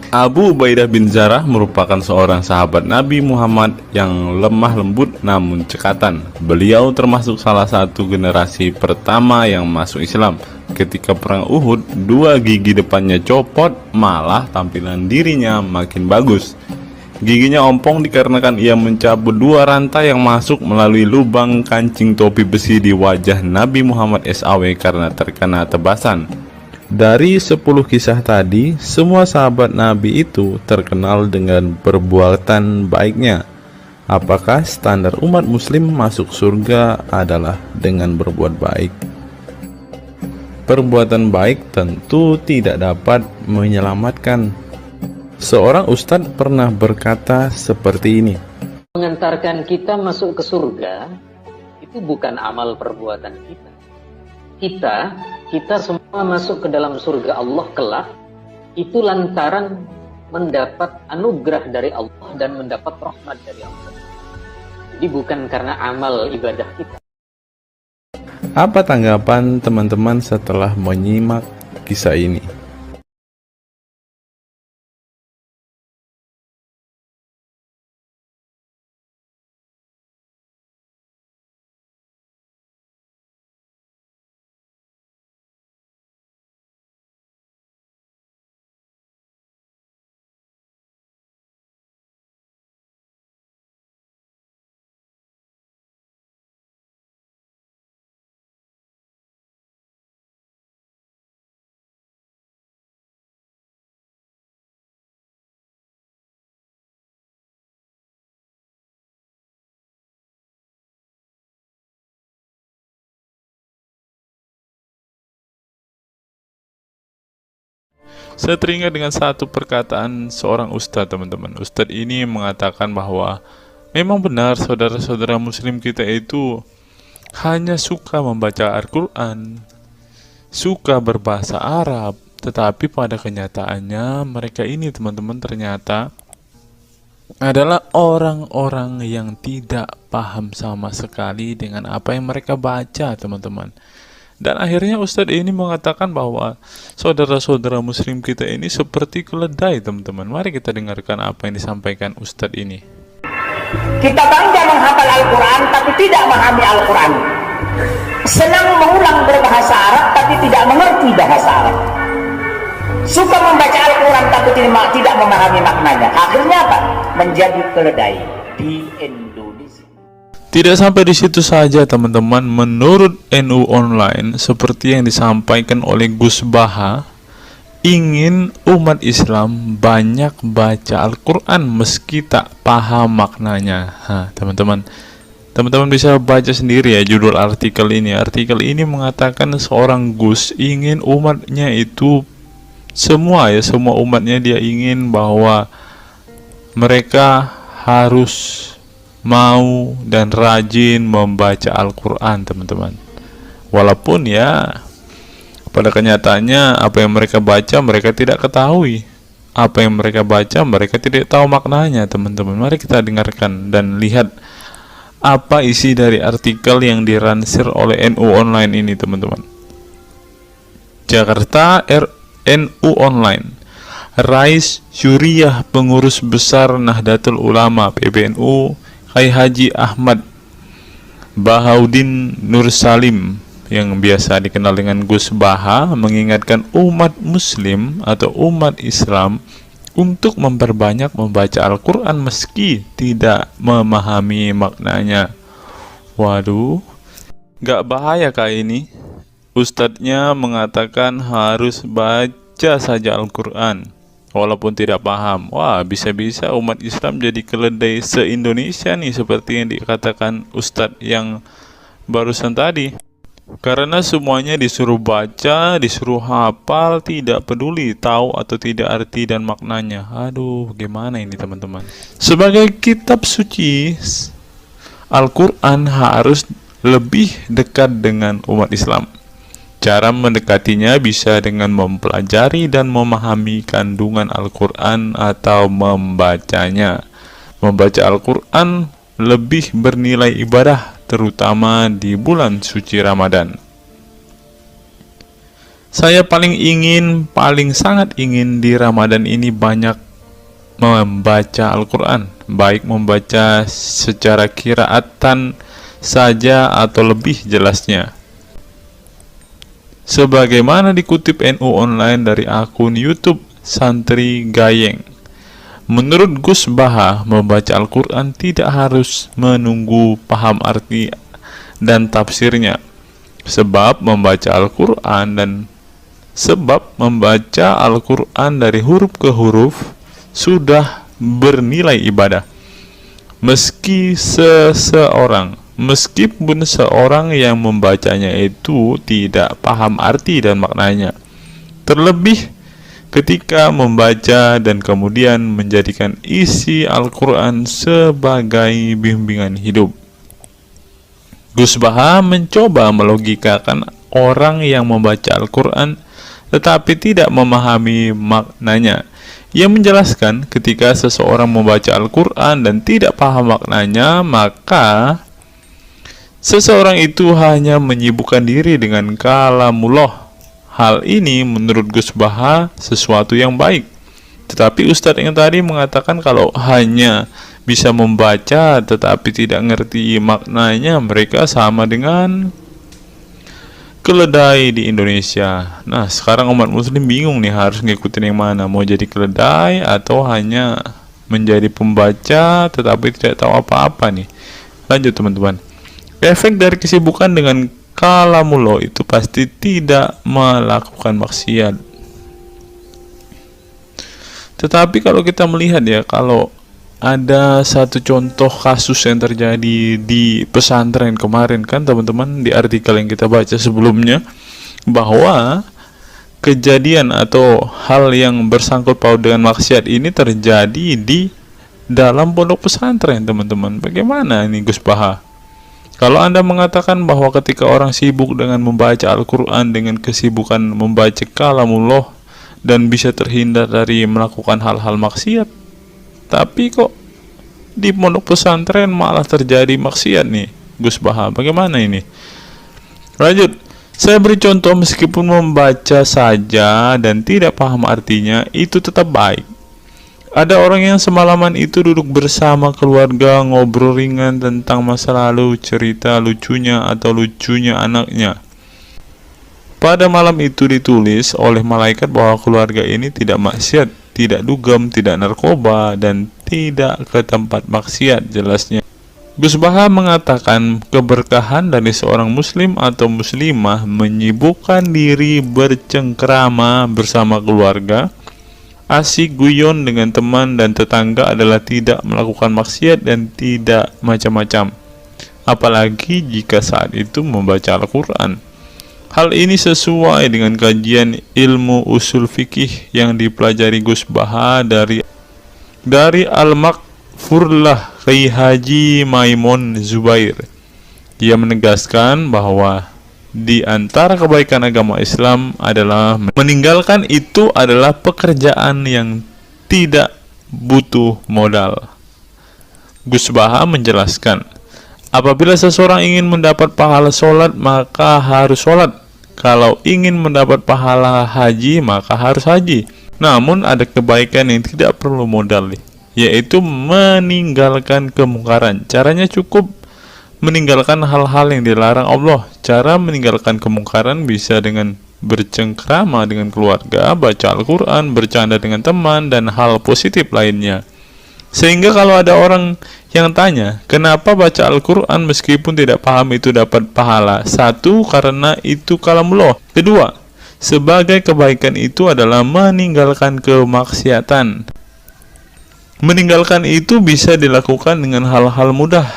Abu Ubaidah bin Zarah merupakan seorang sahabat Nabi Muhammad yang lemah lembut namun cekatan. Beliau termasuk salah satu generasi pertama yang masuk Islam. Ketika perang Uhud, 2 gigi depannya copot, malah tampilan dirinya makin bagus. Giginya ompong dikarenakan ia mencabut 2 rantai yang masuk melalui lubang kancing topi besi di wajah Nabi Muhammad SAW karena terkena tebasan. Dari 10 kisah tadi, semua sahabat Nabi itu terkenal dengan perbuatan baiknya. Apakah standar umat muslim masuk surga adalah dengan berbuat baik? Perbuatan baik tentu tidak dapat menyelamatkan. Seorang ustadz pernah berkata seperti ini. Mengantarkan kita masuk ke surga itu bukan amal perbuatan kita. Kita semua masuk ke dalam surga Allah kelak itu lantaran mendapat anugerah dari Allah dan mendapat rahmat dari Allah. Jadi bukan karena amal ibadah kita. Apa tanggapan teman-teman setelah menyimak kisah ini? Saya teringat dengan satu perkataan seorang ustadz, teman-teman. Ustadz ini mengatakan bahwa memang benar saudara-saudara muslim kita itu hanya suka membaca Al-Quran, suka berbahasa Arab, tetapi pada kenyataannya mereka ini, teman-teman, ternyata adalah orang-orang yang tidak paham sama sekali dengan apa yang mereka baca, teman-teman. Dan akhirnya Ustadz ini mengatakan bahwa saudara-saudara muslim kita ini seperti keledai, teman-teman. Mari kita dengarkan apa yang disampaikan Ustadz ini. Kita bangga menghafal Al-Quran tapi tidak memahami Al-Quran. Senang mengulang berbahasa Arab tapi tidak mengerti bahasa Arab. Suka membaca Al-Quran tapi tidak memahami maknanya. Akhirnya apa? Menjadi keledai di Indonesia. Tidak sampai di situ saja teman-teman, menurut NU Online seperti yang disampaikan oleh Gus Baha, ingin umat Islam banyak baca Al-Quran meski tak paham maknanya. Teman-teman bisa baca sendiri ya judul artikel ini. Artikel ini mengatakan seorang Gus ingin umatnya itu semua umatnya dia ingin bahwa mereka harus mau dan rajin membaca Al-Quran, teman-teman. Walaupun ya pada kenyataannya apa yang mereka baca mereka tidak ketahui, apa yang mereka baca mereka tidak tahu maknanya, teman-teman. Mari kita dengarkan dan lihat apa isi dari artikel yang diransir oleh NU Online ini, teman-teman. Jakarta, NU Online. Rais Syuriah Pengurus Besar Nahdlatul Ulama PBNU Kiai Haji Ahmad Bahaudin Nur Salim yang biasa dikenal dengan Gus Baha mengingatkan umat muslim atau umat Islam untuk memperbanyak membaca Al-Quran meski tidak memahami maknanya. Waduh, gak bahaya kah ini? Ustadznya mengatakan harus baca saja Al-Quran walaupun tidak paham. Wah, bisa-bisa umat Islam jadi keledai se-Indonesia nih, seperti yang dikatakan Ustadz yang barusan tadi. Karena semuanya disuruh baca, disuruh hafal, tidak peduli tahu atau tidak arti dan maknanya. Aduh, bagaimana ini teman-teman? Sebagai kitab suci, Al-Quran harus lebih dekat dengan umat Islam. Cara mendekatinya bisa dengan mempelajari dan memahami kandungan Al-Quran atau membacanya. Membaca Al-Quran lebih bernilai ibadah, terutama di bulan suci Ramadan. Saya paling sangat ingin di Ramadan ini banyak membaca Al-Quran, baik membaca secara qiraatan saja atau lebih jelasnya. Sebagaimana dikutip NU Online dari akun YouTube Santri Gayeng. Menurut Gus Baha, membaca Al-Quran tidak harus menunggu paham arti dan tafsirnya. Sebab membaca Al-Quran dari huruf ke huruf sudah bernilai ibadah. Meskipun seorang yang membacanya itu tidak paham arti dan maknanya. Terlebih ketika membaca dan kemudian menjadikan isi Al-Quran sebagai bimbingan hidup. Gus Baha mencoba melogikakan orang yang membaca Al-Quran tetapi tidak memahami maknanya. Ia menjelaskan ketika seseorang membaca Al-Quran dan tidak paham maknanya, maka seseorang itu hanya menyibukkan diri dengan kalamullah. Hal ini menurut Gus Baha sesuatu yang baik. Tetapi Ustadz yang tadi mengatakan kalau hanya bisa membaca tetapi tidak ngerti maknanya, mereka sama dengan keledai di Indonesia. Nah, sekarang umat muslim bingung nih harus ngikutin yang mana, mau jadi keledai atau hanya menjadi pembaca tetapi tidak tahu apa-apa nih. Lanjut teman-teman. Efek dari kesibukan dengan kalamullah itu pasti tidak melakukan maksiat. Tetapi kalau kita melihat ya, kalau ada satu contoh kasus yang terjadi di pesantren kemarin kan teman-teman, di artikel yang kita baca sebelumnya, bahwa kejadian atau hal yang bersangkut paut dengan maksiat ini terjadi di dalam pondok pesantren teman-teman. Bagaimana ini Gus Baha? Kalau Anda mengatakan bahwa ketika orang sibuk dengan membaca Al-Quran dengan kesibukan membaca kalamullah dan bisa terhindar dari melakukan hal-hal maksiat, tapi kok di pondok pesantren malah terjadi maksiat nih Gus Baha, bagaimana ini? Lanjut, saya beri contoh, meskipun membaca saja dan tidak paham artinya itu tetap baik. Ada orang yang semalaman itu duduk bersama keluarga, ngobrol ringan tentang masa lalu, cerita lucunya atau lucunya anaknya. Pada malam itu ditulis oleh malaikat bahwa keluarga ini tidak maksiat, tidak dugem, tidak narkoba, dan tidak ke tempat maksiat, jelasnya. Gus Baha mengatakan keberkahan dari seorang muslim atau muslimah menyibukkan diri bercengkrama bersama keluarga, asik guyon dengan teman dan tetangga adalah tidak melakukan maksiat dan tidak macam-macam, apalagi jika saat itu membaca Al-Quran. Hal ini sesuai dengan kajian ilmu usul fikih yang dipelajari Gus Baha dari Al-Makfurlah Kiai Haji Maimun Zubair. Dia menegaskan bahwa di antara kebaikan agama Islam adalah meninggalkan itu adalah pekerjaan yang tidak butuh modal. Gus Baha menjelaskan, apabila seseorang ingin mendapat pahala sholat, maka harus sholat. Kalau ingin mendapat pahala haji, maka harus haji. Namun ada kebaikan yang tidak perlu modal, yaitu meninggalkan kemungkaran. Caranya cukup meninggalkan hal-hal yang dilarang Allah. Cara meninggalkan kemungkaran bisa dengan bercengkrama dengan keluarga, baca Al-Quran, bercanda dengan teman, dan hal positif lainnya. Sehingga kalau ada orang yang tanya, kenapa baca Al-Quran meskipun tidak paham itu dapat pahala? Satu, karena itu kalamullah. Kedua, sebagai kebaikan itu adalah meninggalkan kemaksiatan. Meninggalkan itu bisa dilakukan dengan hal-hal mudah.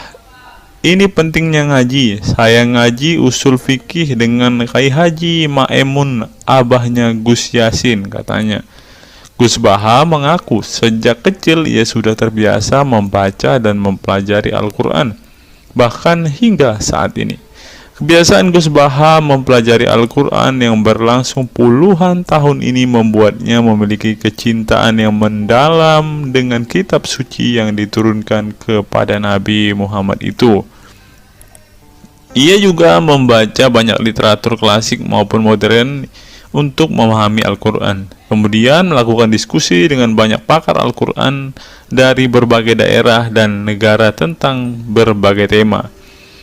Ini pentingnya ngaji. Saya ngaji usul fikih dengan Kiai Haji Maimun, abahnya Gus Yasin, katanya. Gus Baha mengaku sejak kecil ia sudah terbiasa membaca dan mempelajari Al-Quran, bahkan hingga saat ini. Kebiasaan Gus Baha mempelajari Al-Quran yang berlangsung puluhan tahun ini membuatnya memiliki kecintaan yang mendalam dengan kitab suci yang diturunkan kepada Nabi Muhammad itu. Ia juga membaca banyak literatur klasik maupun modern untuk memahami Al-Quran. Kemudian melakukan diskusi dengan banyak pakar Al-Quran dari berbagai daerah dan negara tentang berbagai tema.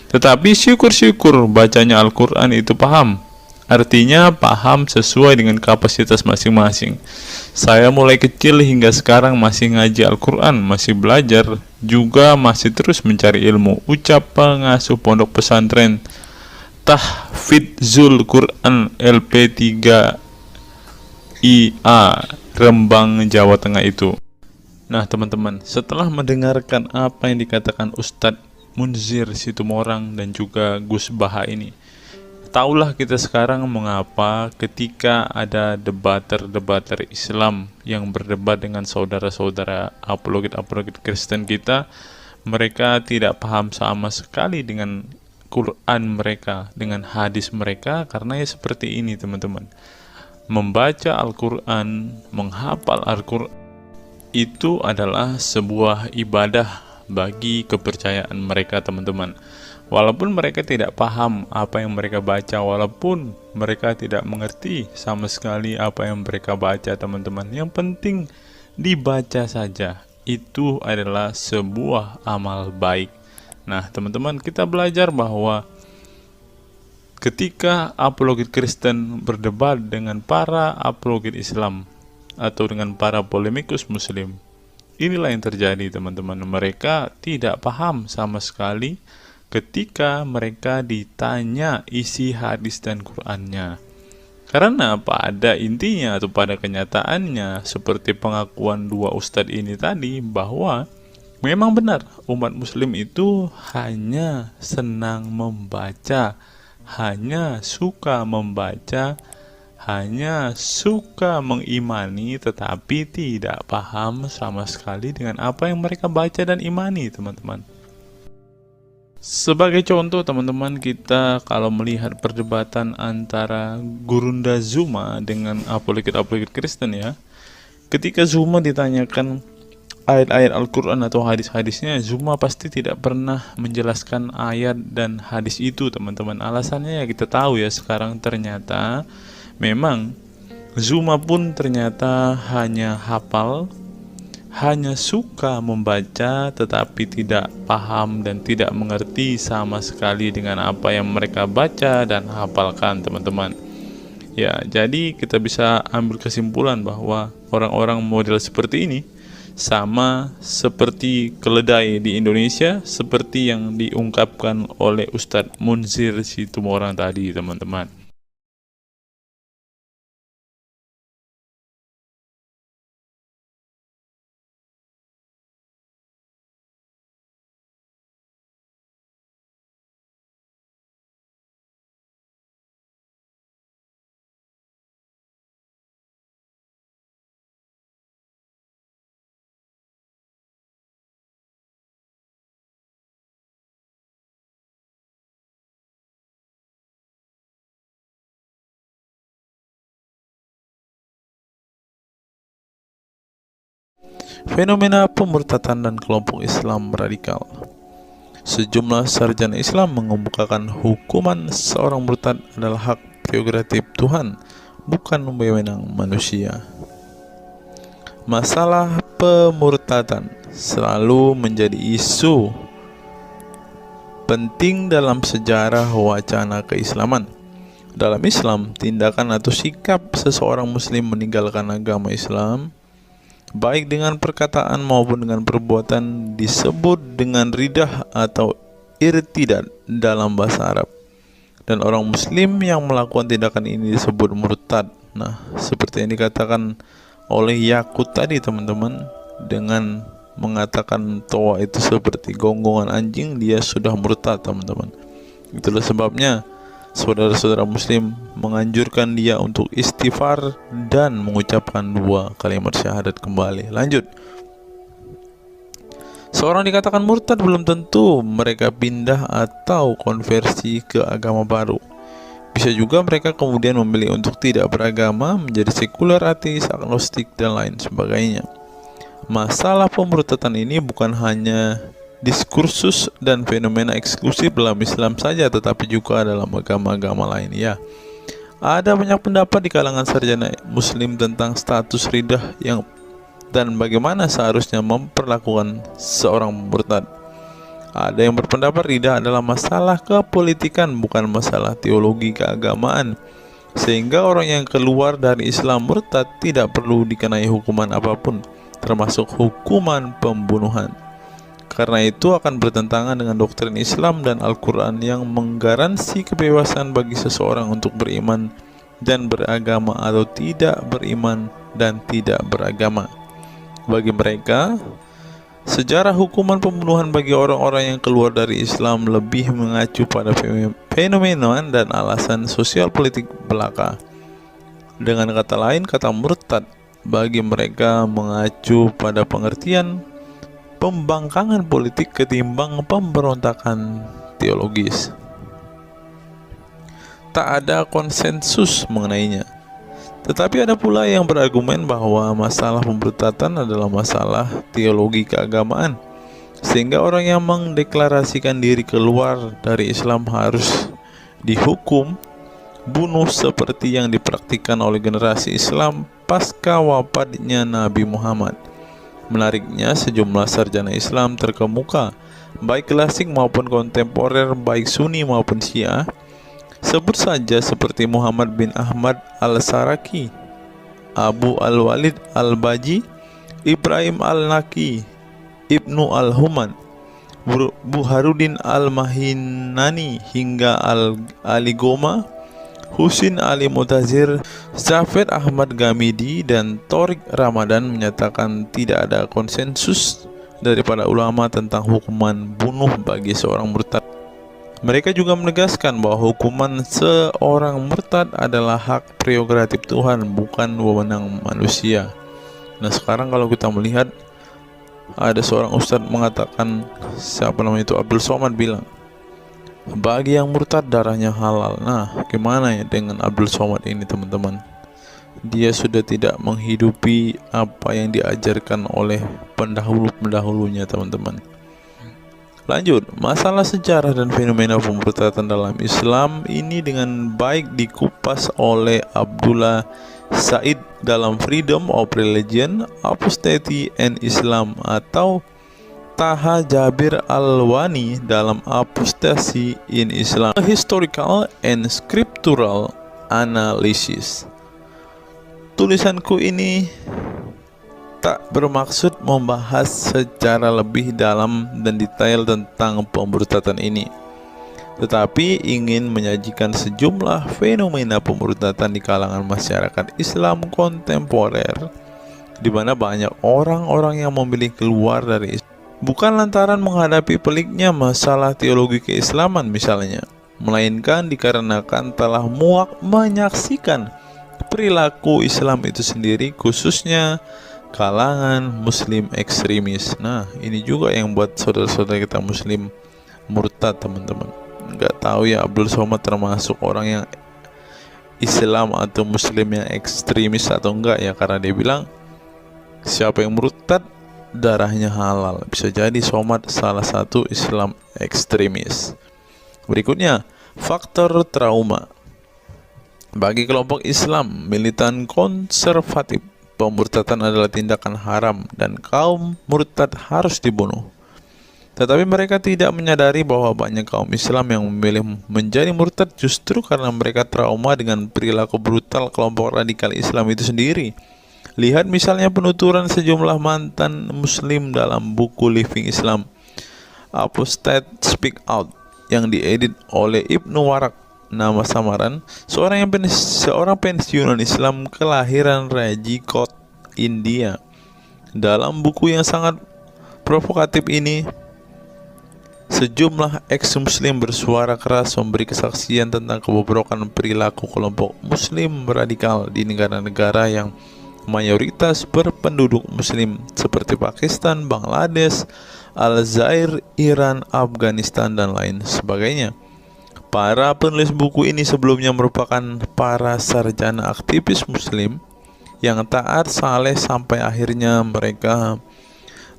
Tetapi syukur-syukur bacanya Al-Quran itu paham. Artinya paham sesuai dengan kapasitas masing-masing. Saya mulai kecil hingga sekarang masih ngaji Al-Quran, masih belajar, juga masih terus mencari ilmu. Ucap pengasuh pondok pesantren Tahfidzul Quran LP3 IA Rembang, Jawa Tengah itu. Nah teman-teman, setelah mendengarkan apa yang dikatakan Ustadz Munzir Situmorang dan juga Gus Baha ini, taulah kita sekarang mengapa ketika ada debater Islam yang berdebat dengan saudara-saudara apologet Kristen kita, mereka tidak paham sama sekali dengan Quran mereka, dengan hadis mereka, karena ya seperti ini teman-teman. Membaca Al-Quran, menghafal Al-Quran itu adalah sebuah ibadah bagi kepercayaan mereka teman-teman. Walaupun mereka tidak paham apa yang mereka baca, walaupun mereka tidak mengerti sama sekali apa yang mereka baca teman-teman, yang penting dibaca saja, itu adalah sebuah amal baik. Nah teman-teman, kita belajar bahwa ketika apologet Kristen berdebat dengan para apologet Islam atau dengan para polemikus Muslim, inilah yang terjadi teman-teman. Mereka tidak paham sama sekali ketika mereka ditanya isi hadis dan Qur'annya. Karena pada intinya atau pada kenyataannya, seperti pengakuan dua ustadz ini tadi, bahwa memang benar umat muslim itu hanya senang membaca, hanya suka membaca, hanya suka mengimani, tetapi tidak paham sama sekali dengan apa yang mereka baca dan imani teman-teman. Sebagai contoh teman-teman, kita kalau melihat perdebatan antara Gurunda Zuma dengan apologet Kristen ya, ketika Zuma ditanyakan ayat-ayat Al-Quran atau hadis-hadisnya, Zuma pasti tidak pernah menjelaskan ayat dan hadis itu teman-teman. Alasannya ya kita tahu ya, sekarang ternyata memang Zuma pun ternyata hanya hafal, hanya suka membaca, tetapi tidak paham dan tidak mengerti sama sekali dengan apa yang mereka baca dan hafalkan teman-teman. Ya, jadi kita bisa ambil kesimpulan bahwa orang-orang model seperti ini Sama seperti keledai di Indonesia, seperti yang diungkapkan oleh Ustadz Munzir Situmorang tadi, teman-teman. Fenomena pemurtadan dan kelompok Islam radikal. Sejumlah sarjana Islam mengemukakan hukuman seorang murtad adalah hak prerogatif Tuhan, bukan wewenang manusia. Masalah pemurtadan selalu menjadi isu penting dalam sejarah wacana keislaman. Dalam Islam, tindakan atau sikap seseorang muslim meninggalkan agama Islam, baik dengan perkataan maupun dengan perbuatan, disebut dengan ridah atau irtidad dalam bahasa Arab. Dan orang muslim yang melakukan tindakan ini disebut murtad. Nah, seperti yang dikatakan oleh Yakut tadi, teman-teman, dengan mengatakan toa itu seperti gonggongan anjing, dia sudah murtad, teman-teman. Itulah sebabnya saudara-saudara muslim menganjurkan dia untuk istighfar dan mengucapkan 2 kalimat syahadat kembali. Lanjut. Seorang dikatakan murtad belum tentu mereka pindah atau konversi ke agama baru. Bisa juga mereka kemudian memilih untuk tidak beragama, menjadi sekuler, ateis, agnostik, dan lain sebagainya. Masalah pemurtadan ini bukan hanya diskursus dan fenomena eksklusif dalam Islam saja, tetapi juga dalam agama-agama lain. Ya, ada banyak pendapat di kalangan sarjana muslim tentang status ridah dan bagaimana seharusnya memperlakukan seorang murtad. Ada yang berpendapat ridah adalah masalah kepolitikan, bukan masalah teologi keagamaan, sehingga orang yang keluar dari Islam murtad tidak perlu dikenai hukuman apapun, termasuk hukuman pembunuhan. Karena itu akan bertentangan dengan doktrin Islam dan Al-Quran yang menggaransi kebebasan bagi seseorang untuk beriman dan beragama atau tidak beriman dan tidak beragama. Bagi mereka, sejarah hukuman pembunuhan bagi orang-orang yang keluar dari Islam lebih mengacu pada fenomena dan alasan sosial politik belaka. Dengan kata lain, kata murtad bagi mereka mengacu pada pengertian pembangkangan politik ketimbang pemberontakan teologis. Tak ada konsensus mengenainya. Tetapi ada pula yang berargumen bahwa masalah pemurtadan adalah masalah teologi keagamaan, sehingga orang yang mendeklarasikan diri keluar dari Islam harus dihukum bunuh seperti yang dipraktikkan oleh generasi Islam pasca wafatnya Nabi Muhammad. Menariknya, sejumlah sarjana Islam terkemuka, baik klasik maupun kontemporer, baik Sunni maupun Syiah, sebut saja seperti Muhammad bin Ahmad al-Saraki, Abu al-Walid al-Baji, Ibrahim al-Naqi, Ibnu al-Human, Buharuddin al-Mahinani hingga Ali Goma, Husin Ali Mutazir, Zafed Ahmad Gamidi, dan Torik Ramadan menyatakan tidak ada konsensus dari para ulama tentang hukuman bunuh bagi seorang murtad. Mereka juga menegaskan bahwa hukuman seorang murtad adalah hak prerogatif Tuhan, bukan wewenang manusia. Nah, sekarang kalau kita melihat, ada seorang ustadz mengatakan, siapa namanya itu, Abdul Somad bilang, bagi yang murtad darahnya halal. Nah, gimana ya dengan Abdul Somad ini, teman-teman? Dia sudah tidak menghidupi apa yang diajarkan oleh pendahulu-pendahulunya, teman-teman. Lanjut, masalah sejarah dan fenomena pemurtadan dalam Islam ini dengan baik dikupas oleh Abdullah Said dalam Freedom of Religion, Apostasy and Islam, atau Taha Jabir Al-Wani dalam Apostasy in Islam, A Historical and Scriptural Analysis. Tulisanku ini tak bermaksud membahas secara lebih dalam dan detail tentang pemurtadan ini, tetapi ingin menyajikan sejumlah fenomena pemurtadan di kalangan masyarakat Islam kontemporer, di mana banyak orang-orang yang memilih keluar dari Islam bukan lantaran menghadapi peliknya masalah teologi keislaman misalnya, melainkan dikarenakan telah muak menyaksikan perilaku Islam itu sendiri, khususnya kalangan muslim ekstremis. Nah, ini juga yang buat saudara-saudara kita muslim murtad, teman-teman. Nggak tahu ya Abdul Somad termasuk orang yang Islam atau muslim yang ekstremis atau enggak ya, karena dia bilang siapa yang murtad darahnya halal. Bisa jadi Somad salah satu Islam ekstremis. Berikutnya, faktor trauma. Bagi kelompok Islam militan konservatif, pemurtadan adalah tindakan haram dan kaum murtad harus dibunuh. Tetapi mereka tidak menyadari bahwa banyak kaum Islam yang memilih menjadi murtad justru karena mereka trauma dengan perilaku brutal kelompok radikal Islam itu sendiri. Lihat misalnya penuturan sejumlah mantan muslim dalam buku Living Islam, Apostate Speak Out, yang diedit oleh Ibnu Warak, nama samaran seorang pensiunan Islam kelahiran Rajkot, India. Dalam buku yang sangat provokatif ini, sejumlah ex-muslim bersuara keras memberi kesaksian tentang kebobrokan perilaku kelompok muslim radikal di negara-negara yang mayoritas berpenduduk muslim seperti Pakistan, Bangladesh, Aljazair, Iran, Afghanistan, dan lain sebagainya. Para penulis buku ini sebelumnya merupakan para sarjana aktivis muslim yang taat saleh sampai akhirnya mereka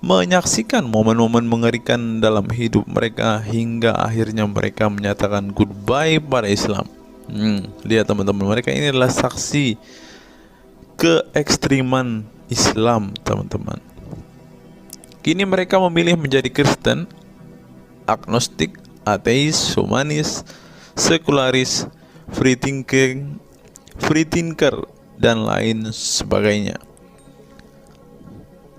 menyaksikan momen-momen mengerikan dalam hidup mereka hingga akhirnya mereka menyatakan goodbye pada Islam. Lihat teman-teman, mereka ini adalah saksi keekstriman Islam, teman-teman. Kini mereka memilih menjadi Kristen, agnostik, ateis, humanis, sekularis, free thinker, dan lain sebagainya.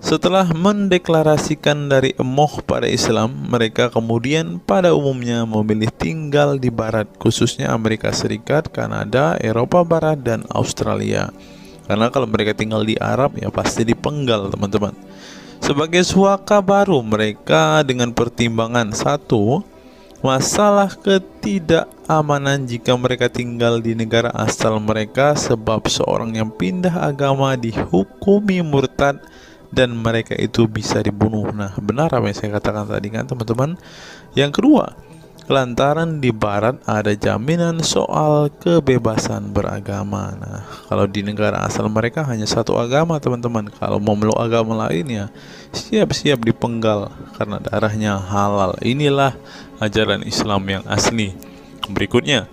Setelah mendeklarasikan dari emoh pada Islam, mereka kemudian pada umumnya memilih tinggal di Barat, khususnya Amerika Serikat, Kanada, Eropa Barat, dan Australia. Karena kalau mereka tinggal di Arab ya pasti dipenggal, teman-teman. Sebagai suaka baru mereka dengan pertimbangan satu, masalah ketidakamanan jika mereka tinggal di negara asal mereka, sebab seorang yang pindah agama dihukumi murtad dan mereka itu bisa dibunuh. Nah, benar apa yang saya katakan tadi kan, teman-teman. Yang kedua, lantaran di Barat ada jaminan soal kebebasan beragama. Nah, kalau di negara asal mereka hanya satu agama, teman-teman. Kalau mau meluk agama lainnya, siap-siap dipenggal karena darahnya halal. Inilah ajaran Islam yang asli. Berikutnya,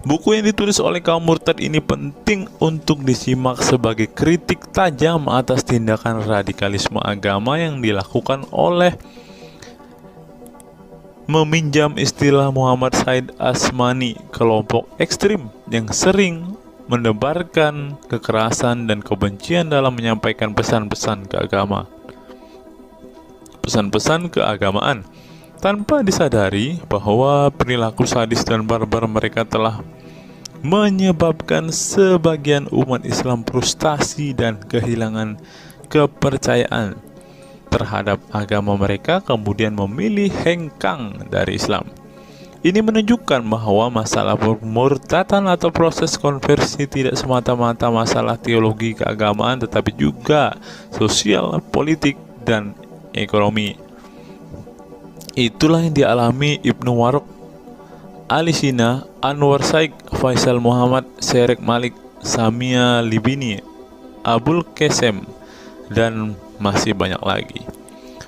buku yang ditulis oleh kaum murtad ini penting untuk disimak sebagai kritik tajam atas tindakan radikalisme agama yang dilakukan oleh, meminjam istilah Muhammad Said Asmani, kelompok ekstrim yang sering menebarkan kekerasan dan kebencian dalam menyampaikan pesan-pesan keagamaan tanpa disadari bahwa perilaku sadis dan barbar mereka telah menyebabkan sebagian umat Islam frustasi dan kehilangan kepercayaan terhadap agama mereka, kemudian memilih hengkang dari Islam. Ini menunjukkan bahwa masalah pemurtadan atau proses konversi tidak semata-mata masalah teologi keagamaan, tetapi juga sosial, politik, dan ekonomi. Itulah yang dialami Ibnu Warok, Ali Sina, Anwar Saik, Faisal Muhammad, Syarek Malik, Samia Libini, Abul Qasem, dan masih banyak lagi.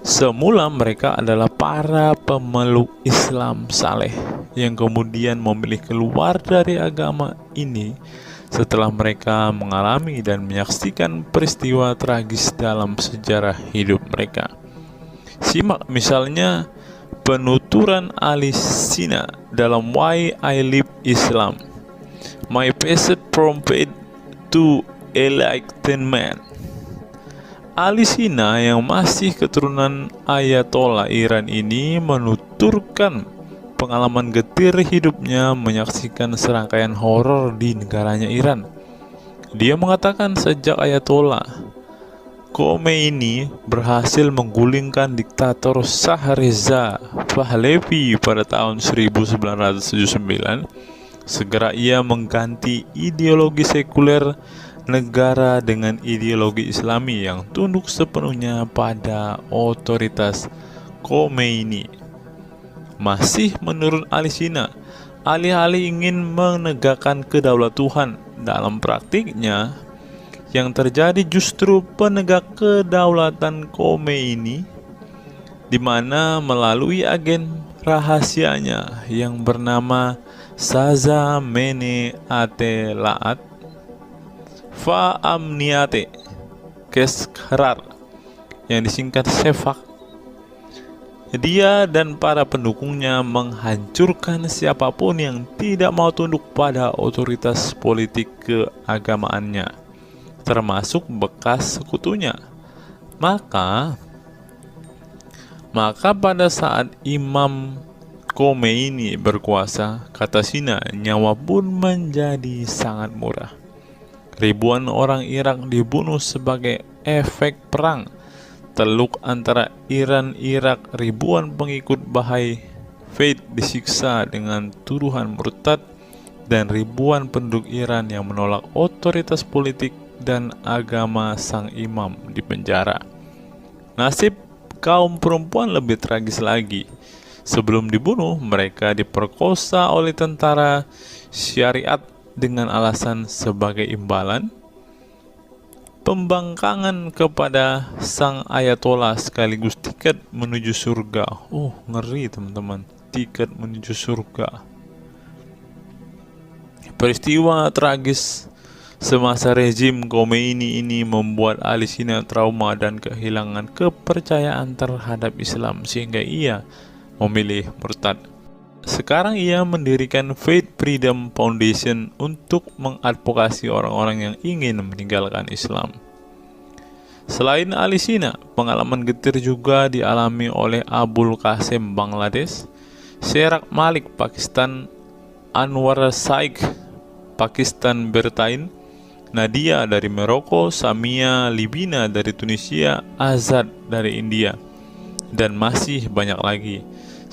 Semula mereka adalah para pemeluk Islam saleh yang kemudian memilih keluar dari agama ini setelah mereka mengalami dan menyaksikan peristiwa tragis dalam sejarah hidup mereka. Simak misalnya penuturan Ali Sina dalam Why I Live Islam, My Passage from Faith to Enlightenment. Ali Sina yang masih keturunan Ayatollah Iran ini menuturkan pengalaman getir hidupnya menyaksikan serangkaian horor di negaranya Iran. Dia mengatakan sejak Ayatollah Khomeini berhasil menggulingkan diktator Shah Reza Pahlavi pada tahun 1979, segera ia mengganti ideologi sekuler negara dengan ideologi Islami yang tunduk sepenuhnya pada otoritas Khomeini. Masih menurut Ali Sina, alih-alih ingin menegakkan kedaulatan Tuhan, dalam praktiknya yang terjadi justru penegak kedaulatan Khomeini, di mana melalui agen rahasianya yang bernama Saza Mene Atelaat Fa Amniate Keskharar yang disingkat Sefak, dia dan para pendukungnya menghancurkan siapapun yang tidak mau tunduk pada otoritas politik keagamaannya, termasuk bekas sekutunya. Maka pada saat Imam Khomeini berkuasa, kata Sina, nyawa pun menjadi sangat murah. Ribuan orang Irak dibunuh sebagai efek perang teluk antara Iran-Irak. Ribuan pengikut Bahai Faith disiksa dengan tuduhan murtad, dan ribuan penduduk Iran yang menolak otoritas politik dan agama sang imam dipenjara. Nasib kaum perempuan lebih tragis lagi. Sebelum dibunuh, mereka diperkosa oleh tentara syariat dengan alasan sebagai imbalan pembangkangan kepada sang ayatollah sekaligus tiket menuju surga. Oh, ngeri teman-teman, tiket menuju surga. Peristiwa tragis semasa rezim Khomeini ini membuat Ali Sina trauma dan kehilangan kepercayaan terhadap Islam sehingga ia memilih murtad. Sekarang ia mendirikan Faith Freedom Foundation untuk mengadvokasi orang-orang yang ingin meninggalkan Islam. Selain Ali Sina, pengalaman getir juga dialami oleh Abul Qasim Bangladesh, Sherak Malik Pakistan, Anwar Saik Pakistan Bertain, Nadia dari Maroko, Samia Libina dari Tunisia, Azad dari India, dan masih banyak lagi.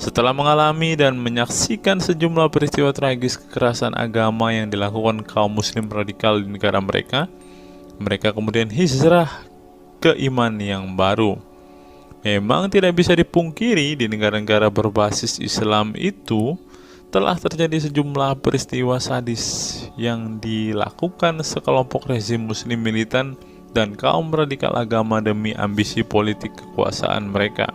Setelah mengalami dan menyaksikan sejumlah peristiwa tragis kekerasan agama yang dilakukan kaum muslim radikal di negara mereka, mereka kemudian hijrah ke iman yang baru. Memang tidak bisa dipungkiri di negara-negara berbasis Islam itu telah terjadi sejumlah peristiwa sadis yang dilakukan sekelompok rezim muslim militan dan kaum radikal agama demi ambisi politik kekuasaan mereka.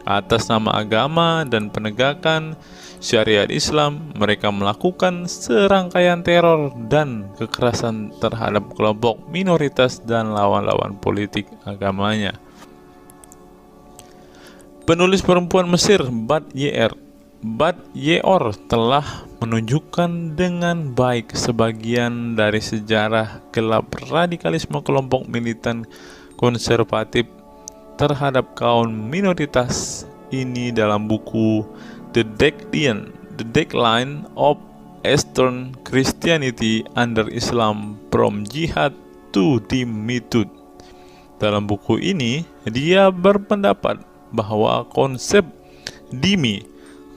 Atas nama agama dan penegakan syariat Islam, mereka melakukan serangkaian teror dan kekerasan terhadap kelompok minoritas dan lawan-lawan politik agamanya. Penulis perempuan Mesir Bat Ye'or telah menunjukkan dengan baik sebagian dari sejarah gelap radikalisme kelompok militan konservatif terhadap kaum minoritas ini dalam buku The Decline of Eastern Christianity Under Islam From Jihad to Dhimmitud. Dalam buku ini, dia berpendapat bahwa konsep dhimmi,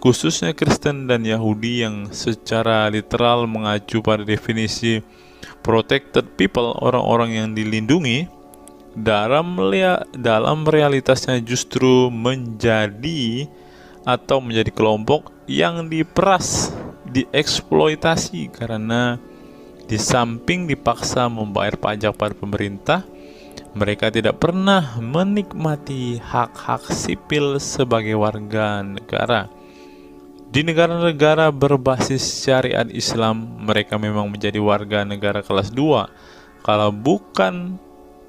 khususnya Kristen dan Yahudi yang secara literal mengacu pada definisi protected people, orang-orang yang dilindungi, dalam realitasnya justru menjadi kelompok yang diperas, dieksploitasi karena di samping dipaksa membayar pajak pada pemerintah, mereka tidak pernah menikmati hak-hak sipil sebagai warga negara. Di negara-negara berbasis syariat Islam, mereka memang menjadi warga negara kelas 2, kalau bukan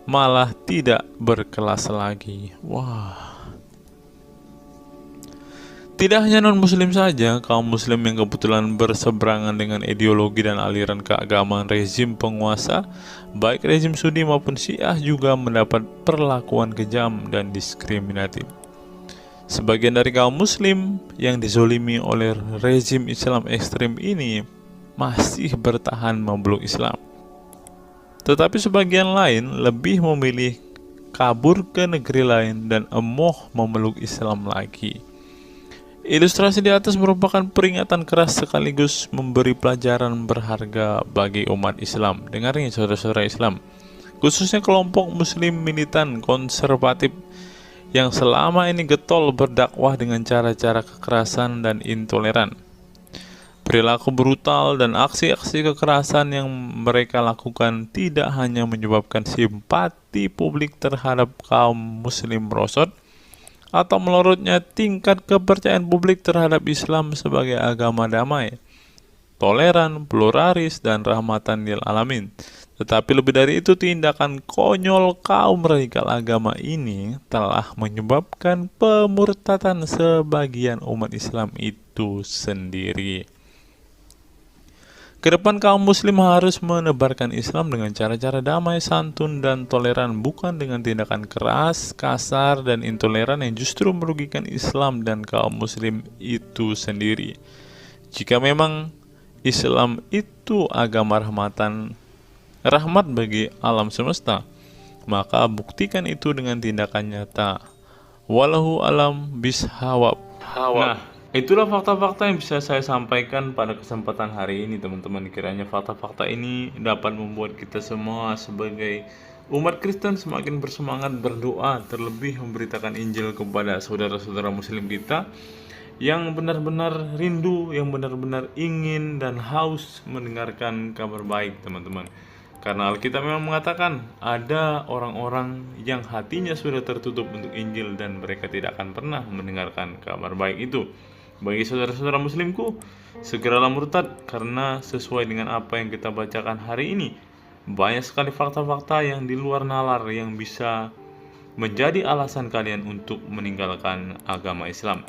malah tidak berkelas lagi. Wah. Tidak hanya non-muslim saja, kaum muslim yang kebetulan berseberangan dengan ideologi dan aliran keagamaan rezim penguasa, baik rezim Sunni maupun Syiah, juga mendapat perlakuan kejam dan diskriminatif. Sebagian dari kaum muslim yang dizolimi oleh rezim Islam ekstrim ini masih bertahan memeluk Islam. Tetapi sebagian lain lebih memilih kabur ke negeri lain dan emoh memeluk Islam lagi. Ilustrasi di atas merupakan peringatan keras sekaligus memberi pelajaran berharga bagi umat Islam. Dengarnya saudara-saudara Islam, khususnya kelompok muslim militan konservatif yang selama ini getol berdakwah dengan cara-cara kekerasan dan intoleran. Perilaku brutal dan aksi-aksi kekerasan yang mereka lakukan tidak hanya menyebabkan simpati publik terhadap kaum muslim merosot, atau melorotnya tingkat kepercayaan publik terhadap Islam sebagai agama damai, toleran, pluralis, dan rahmatan lil alamin. Tetapi lebih dari itu, tindakan konyol kaum radikal agama ini telah menyebabkan pemurtadan sebagian umat Islam itu sendiri. Kedepan kaum muslim harus menebarkan Islam dengan cara-cara damai, santun, dan toleran, bukan dengan tindakan keras, kasar, dan intoleran yang justru merugikan Islam dan kaum muslim itu sendiri. Jika memang Islam itu agama rahmat bagi alam semesta, maka buktikan itu dengan tindakan nyata. Wallahu alam bishawab. Nah, itulah fakta-fakta yang bisa saya sampaikan pada kesempatan hari ini, teman-teman. Kiranya fakta-fakta ini dapat membuat kita semua sebagai umat Kristen semakin bersemangat berdoa, terlebih memberitakan Injil kepada saudara-saudara muslim kita yang benar-benar rindu, yang benar-benar ingin dan haus mendengarkan kabar baik, teman-teman. Karena Alkitab memang mengatakan ada orang-orang yang hatinya sudah tertutup untuk Injil dan mereka tidak akan pernah mendengarkan kabar baik itu. Bagi saudara-saudara muslimku, segeralah murtad, karena sesuai dengan apa yang kita bacakan hari ini, banyak sekali fakta-fakta yang di luar nalar yang bisa menjadi alasan kalian untuk meninggalkan agama Islam.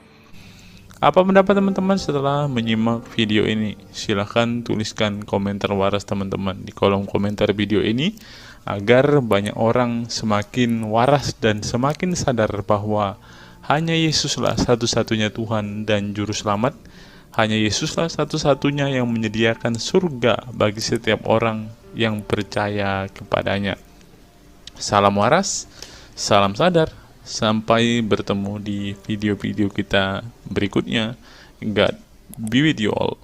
Apa pendapat teman-teman setelah menyimak video ini? Silahkan tuliskan komentar waras teman-teman di kolom komentar video ini, agar banyak orang semakin waras dan semakin sadar bahwa hanya Yesuslah satu-satunya Tuhan dan Juru Selamat. Hanya Yesuslah satu-satunya yang menyediakan surga bagi setiap orang yang percaya kepadanya. Salam waras, salam sadar. Sampai bertemu di video-video kita berikutnya. God be with you all.